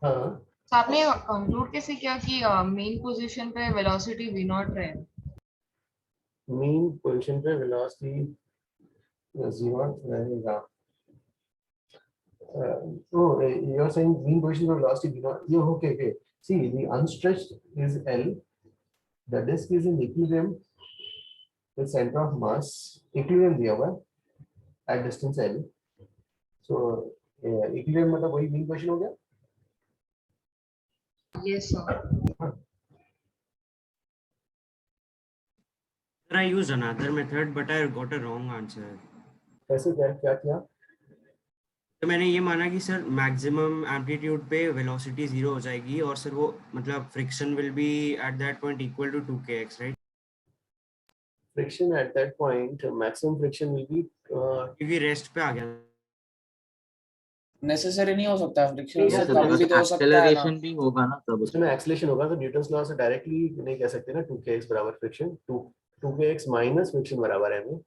हाँ तो आपने कंक्लूड कैसे किया कि मेन पोजीशन पे वेलोसिटी v नॉट रहे? मीन पोजीशन पे वेलोसिटी 0 रहेगा। Oh, you're saying mean position of velocity v naught. You okay. See, the unstretched is L. The disk is in equilibrium with center of mass. Equilibrium दिया हुआ है at distance L. So equilibrium मतलब वही mean position हो गया? Yes sir. I used another method, but I got a wrong answer. कैसे क्या किया? तो मैंने ये माना कि सर मैक्सिमम एम्पलीट्यूड पे वेलोसिटी 0 हो जाएगी और सर वो मतलब friction will be at that point equal to 2kx, right? Friction at that point, maximum friction will be क्योंकि रेस्ट पे आ गया। नेसेसरी नहीं हो सकता फ्रिक्शन, नहीं, तो कभी भी तो हो सकता है ना। एक्सेलरेशन भी होगा ना तब उसमें एक्सेलरेशन होगा, तो न्यूटन्स लॉ से डायरेक्टली नहीं कह सकते ना 2kx बराबर फ्रिक्शन, 2kx माइनस फ्रिक्शन बराबर है में।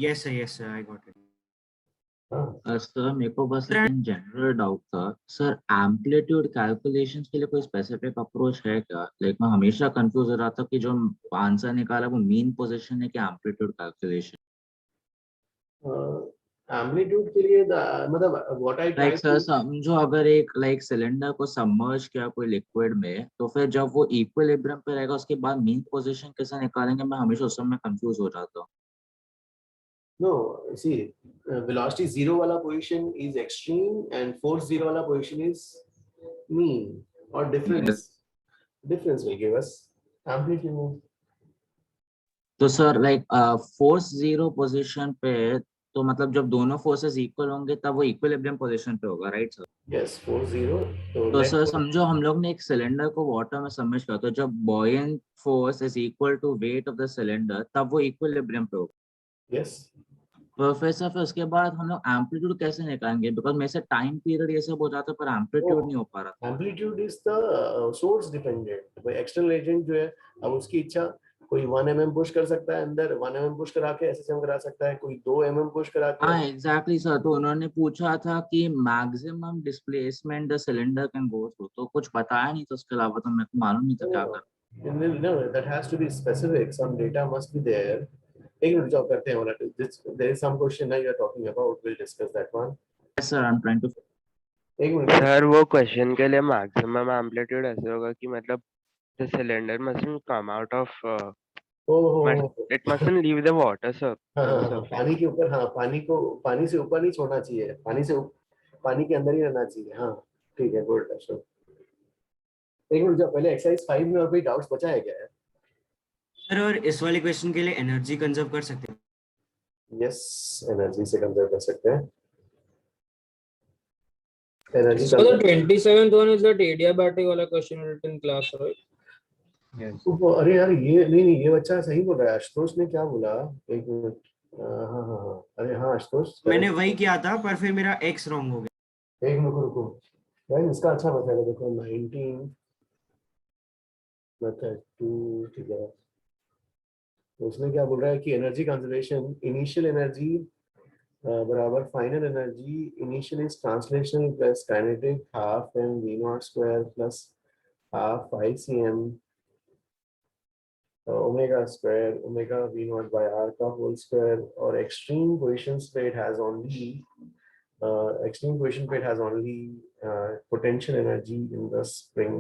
Yes sir I got it. Sir मेरे को बस एक जनरल डाउट था सर, एम्पलीट्यूड कैलकुलेशंस के लिए कोई स्पेसिफिक अप्रोच है क्या? लाइक मैं हमेशा कंफ्यूज हो रहा था कि जो आंसर निकाला वो मीन पोजीशन है कि एम्पलीट्यूड कैलकुलेशन। एम्पलीट्यूड के लिए मतलब व्हाट आई लाइक सर समझो अगर एक लाइक सिलेंडर को सबमर्ज किया कोई लिक्विड में, तो फिर जब वो इक्विलिब्रियम पे रहेगा उसके बाद मीन पोजीशन कैसे निकालेंगे? मैं हमेशा उस समय कंफ्यूज हो जाता हूँ। No, see, velocity 0 वाला position is extreme and force 0 वाला position is mean, or difference will give us amplitude. तो सर लाइक फोर्स 0 पोजीशन पे, तो मतलब जब दोनों फोर्सेस इक्वल होंगे तब वो इक्विलिब्रियम पोजीशन पे होगा, राइट सर? Yes, force 0. तो सर समझो हम लोग ने एक सिलेंडर को वाटर में सबमर्ज किया, तो जब buoyant force is equal to weight of the cylinder तब वो इक्विलिब्रियम पे होगा। Yes. प्रोफेसर फिर उसके बाद हम लोग एम्पलीट्यूड कैसे निकालेंगे? बिकॉज मेरे से टाइम पीरियड ये सब हो जाता है पर एम्पलीट्यूड नहीं हो पा रहा। Amplitude is the source dependent. कोई external agent जो है, अब उसकी इच्छा, कोई 1 mm पुश कर सकता है अंदर, 1 mm पुश करा के SSM करा सकता है, कोई 2 mm पुश करा के। हाँ एग्जैक्टली सर, तो उन्होंने पूछा था कि maximum displacement the cylinder can go through, तो कुछ बताया नहीं, तो उसके अलावा तो मेरे को मालूम नहीं था क्या करना। No, that has to be specific. Some data must be there. एक मिनट जॉब करते हैं वाला, there is some question that you are talking about. We'll discuss that one. Yes sir, I'm trying to. एक minute sir वो question के लिए maximum amplitude ऐसे होगा कि मतलब the cylinder mustn't come out of it mustn't leave the water sir. हाँ, पानी के ऊपर, हाँ पानी से ऊपर नहीं छोड़ना चाहिए, पानी के अंदर ही रहना चाहिए। हाँ ठीक है, गुड। एक मिनट जब पहले एक्सरसाइज 5 में और कोई डाउट्स बचा है क्या है? सर और इस वाले क्वेश्चन के लिए एनर्जी कंजर्व कर सकते हैं? यस, एनर्जी से कंजर्व कर सकते हैं। Energy So the 27th one is that adiabatic वाला question written in class, right? Yes. अरे यार ये नहीं, ये बच्चा सही बोल रहा है। आशुतोष ने क्या बोला, एक मिनट। हाँ हाँ हाँ, अरे हाँ आशुतोष, मैंने वही किया था पर फिर मेरा x रॉन्ग हो गया। एक मिनट रुको भाई, इसका अच्छा बताएगा। देखो 19 मेथड 2, ठीक है। तो उसने क्या बोल रहा है कि एनर्जी कंजर्वेशन, इनिशियल एनर्जी बराबर final energy initial is translational plus kinetic half m v0 square plus half ICM omega square omega v0 by r का whole square, और extreme position state has only potential energy in the spring।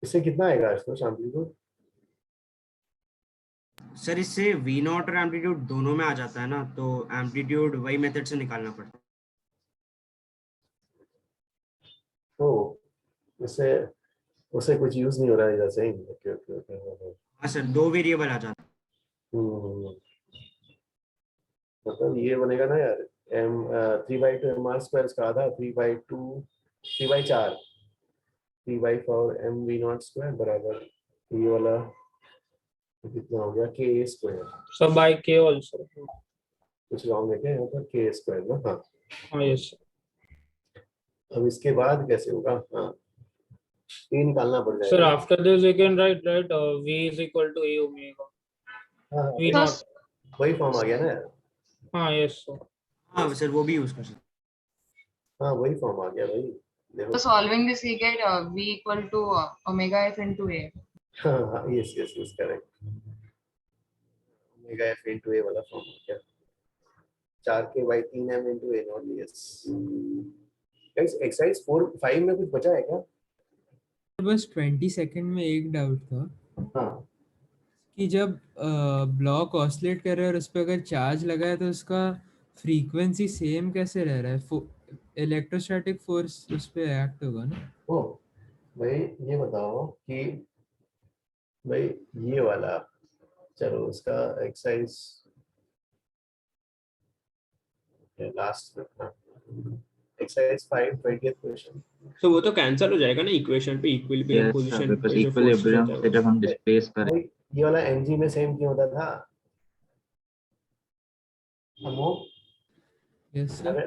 इससे कितना आएगा Ashutosh amplitude? Sir इससे v0 और amplitude दोनों में आ जाता है ना, तो एम्पलीट्यूड वही मेथड से निकालना पड़ता है। तो इससे उससे कुछ यूज नहीं हो रहा है जैसे। ओके। हाँ सर, दो वेरिएबल आ जाते हैं। मतलब ये बनेगा ना यार, m 3/2 mr स्क्वायर, इसका आधा 3/2 3/4 3/4 m v0 स्क्वायर बराबर ये वाला कितना हो गया k square. So by k also. कुछ रॉन्ग है क्या यहाँ पर? k स्क्वायर ना? हाँ हाँ yes. अब इसके बाद कैसे होगा? हाँ ये निकालना पड़ Sir, जाएगा। after this you can write v is equal to a omega. हाँ v naught. वही फॉर्म आ गया ना यार। हाँ yes sir. हाँ सर वो भी यूज कर सकते। हाँ वही फॉर्म आ गया भाई, देखो। So solving this, we get v equal to omega f into a. हाँ yes correct, omega f into a वाला फॉर्म आ गया। 4k/3m into a not. Yes guys, exercise 4-5 में कुछ बचा है क्या? बस 20 सेकंड में एक डाउट था। हाँ कि जब ब्लॉक ऑसिलेट कर रहा है और उस पर अगर चार्ज लगा है तो उसका फ्रीक्वेंसी सेम कैसे रह रहा है? इलेक्ट्रोस्टैटिक फोर्स उस पर एक्ट होगा ना? ओ भाई ये बताओ कि भाई ये वाला, चलो उसका exercise last exercise 5 20th question. तो वो तो कैंसिल हो जाएगा ना इक्वेशन पे, equilibrium Yes, sir, position because पे जो फोर्स equilibrium रहता से है जब हम डिस्प्लेस करें, भाई ये वाला mg में सेम क्यों होता था? Yes sir.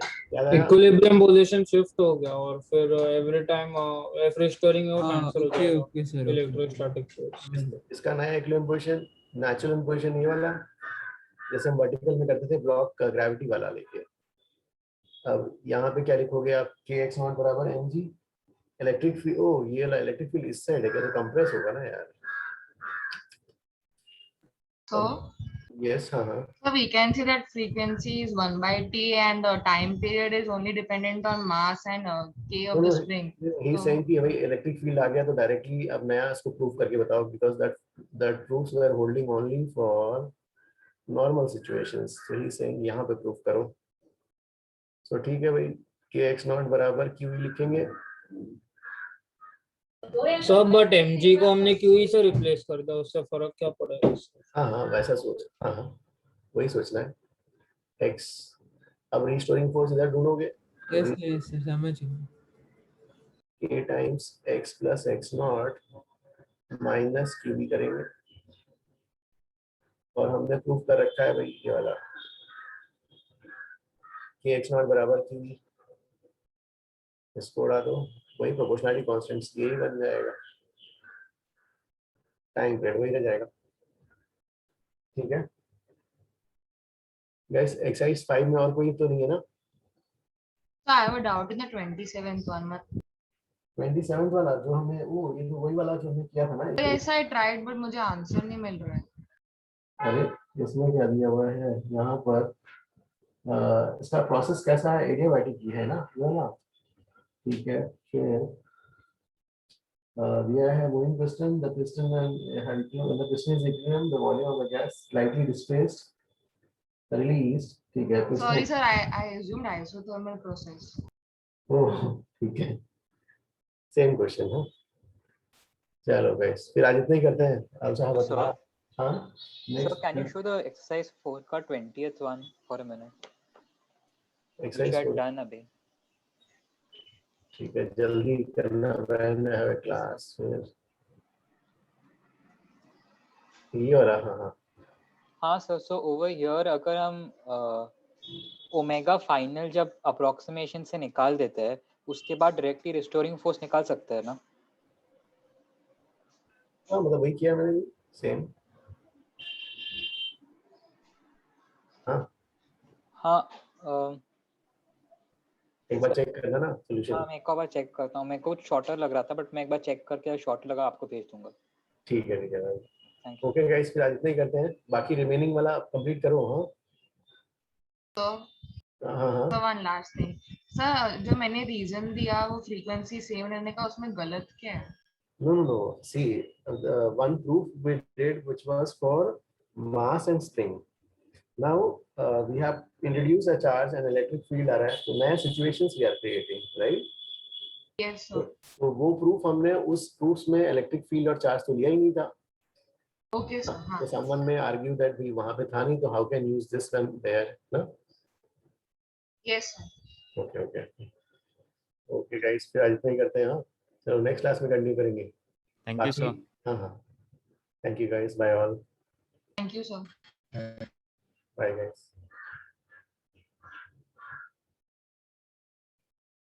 Equilibrium position shift हो गया और फिर every time f restoring है वो हाँ cancel हो ओके जाएगा ओके सर। electrostatic force। इसका नया इक्विलिब्रियम पोजीशन, नेचुरल पोजीशन ये वाला, जैसे हम वर्टिकल में करते थे ब्लॉक का ग्रेविटी वाला लेके। अब यहाँ पे क्या लिखोगे आप? kx0 बराबर mg इलेक्ट्रिक फील्ड। ओ ये वाला इलेक्ट्रिक फील्ड इस साइड है क्या? तो कंप्रेस होगा ना यार। So यस हाँ हाँ so we can see that frequency is 1/t and the time period is only dependent on mass and k of the spring. He saying कि भाई इलेक्ट्रिक फील्ड आ गया तो डायरेक्टली अब नया इसको प्रूव करके बताओ, because that proves we are holding only for normal situations. So he saying यहाँ पे प्रूव करो। सो ठीक है भाई, kx0 बराबर q लिखेंगे। सब बट mg को हमने qe से रिप्लेस कर दिया, उससे फर्क क्या पड़ेगा इससे? हाँ वैसा सोच, हाँ वही सोचना है। x अब रिस्टोरिंग फोर्स इधर ढूंढोगे, यस यस समझ गया। k times x plus x0 minus q भी करेंगे, और हमने प्रूफ कर रखा है भाई ये वाला kx0 बराबर q। इसको उड़ा दो, वही प्रोपोर्शनलिटी कांस्टेंट्स यही बन जाएगा, टाइम पीरियड वही रह जाएगा। ठीक है गाइस, एक्सरसाइज 5 में और कोई तो नहीं है ना? So I have a doubt in the 27th one. 27th वाला जो हमने वो ये तो वही वाला जो हमने किया था ना। Yes, I tried but मुझे आंसर नहीं मिल रहा है। अरे इसमें क्या दिया हुआ है यहाँ पर? इसका प्रोसेस कैसा है? एडियाबैटिक की है ना ये वाला। ठीक है, फिर दिया है moving piston, the piston and the piston is equilibrium, the volume of the gas slightly displaced, released। ठीक है Sorry sir, I assumed isothermal process. ओह ठीक है, सेम क्वेश्चन है। चलो गाइस, फिर आज इतना ही करते हैं। अच्छा बता। हाँ So can you show the exercise 4 का 20th one for a minute? Which I had done अभी। ठीक है, जल्दी करना, when I have a class फिर ये हो रहा। हाँ हाँ सर, सो ओवर हियर अगर हम ओमेगा फाइनल जब अप्रोक्सीमेशन से निकाल देते हैं उसके बाद डायरेक्टली रिस्टोरिंग फोर्स निकाल सकते हैं ना? हाँ, मतलब वही किया मैंने, सेम। हाँ एक बार चेक करना ना हाँ, सॉल्यूशन। मैं एक और बार चेक करता हूँ। मेरे को शॉर्टर लग रहा था बट मैं एक बार चेक करके शॉर्टर लगा आपको भेज दूंगा। ठीक है भाई। Thank you. ओके गाइस, फिर आज इतना ही करते हैं, बाकी रिमेनिंग वाला कंप्लीट करो। हाँ हाँ तो वन लास्ट थिंग सर, जो मैंने रीजन दिया वो फ्रीक्वेंसी सेम रहने का, उसमें गलत क्या है? No. See, the one proof we did, which was for mass and string. Now we have introduced a charge and electric field आ रहा है, तो नए situations we are creating, right? Yes sir. तो वो proof हमने उस proofs में electric field और charge तो लिया ही नहीं था। Okay sir. हाँ. तो someone may argue that we वहाँ पे था नहीं, तो how can use this when there, ना? Yes sir. Okay guys, फिर आज इतना ही करते हैं। हाँ, चलो नेक्स्ट क्लास में कंटिन्यू करेंगे। Thank you sir. हाँ, thank you guys, bye all. Thank you sir. Bye guys.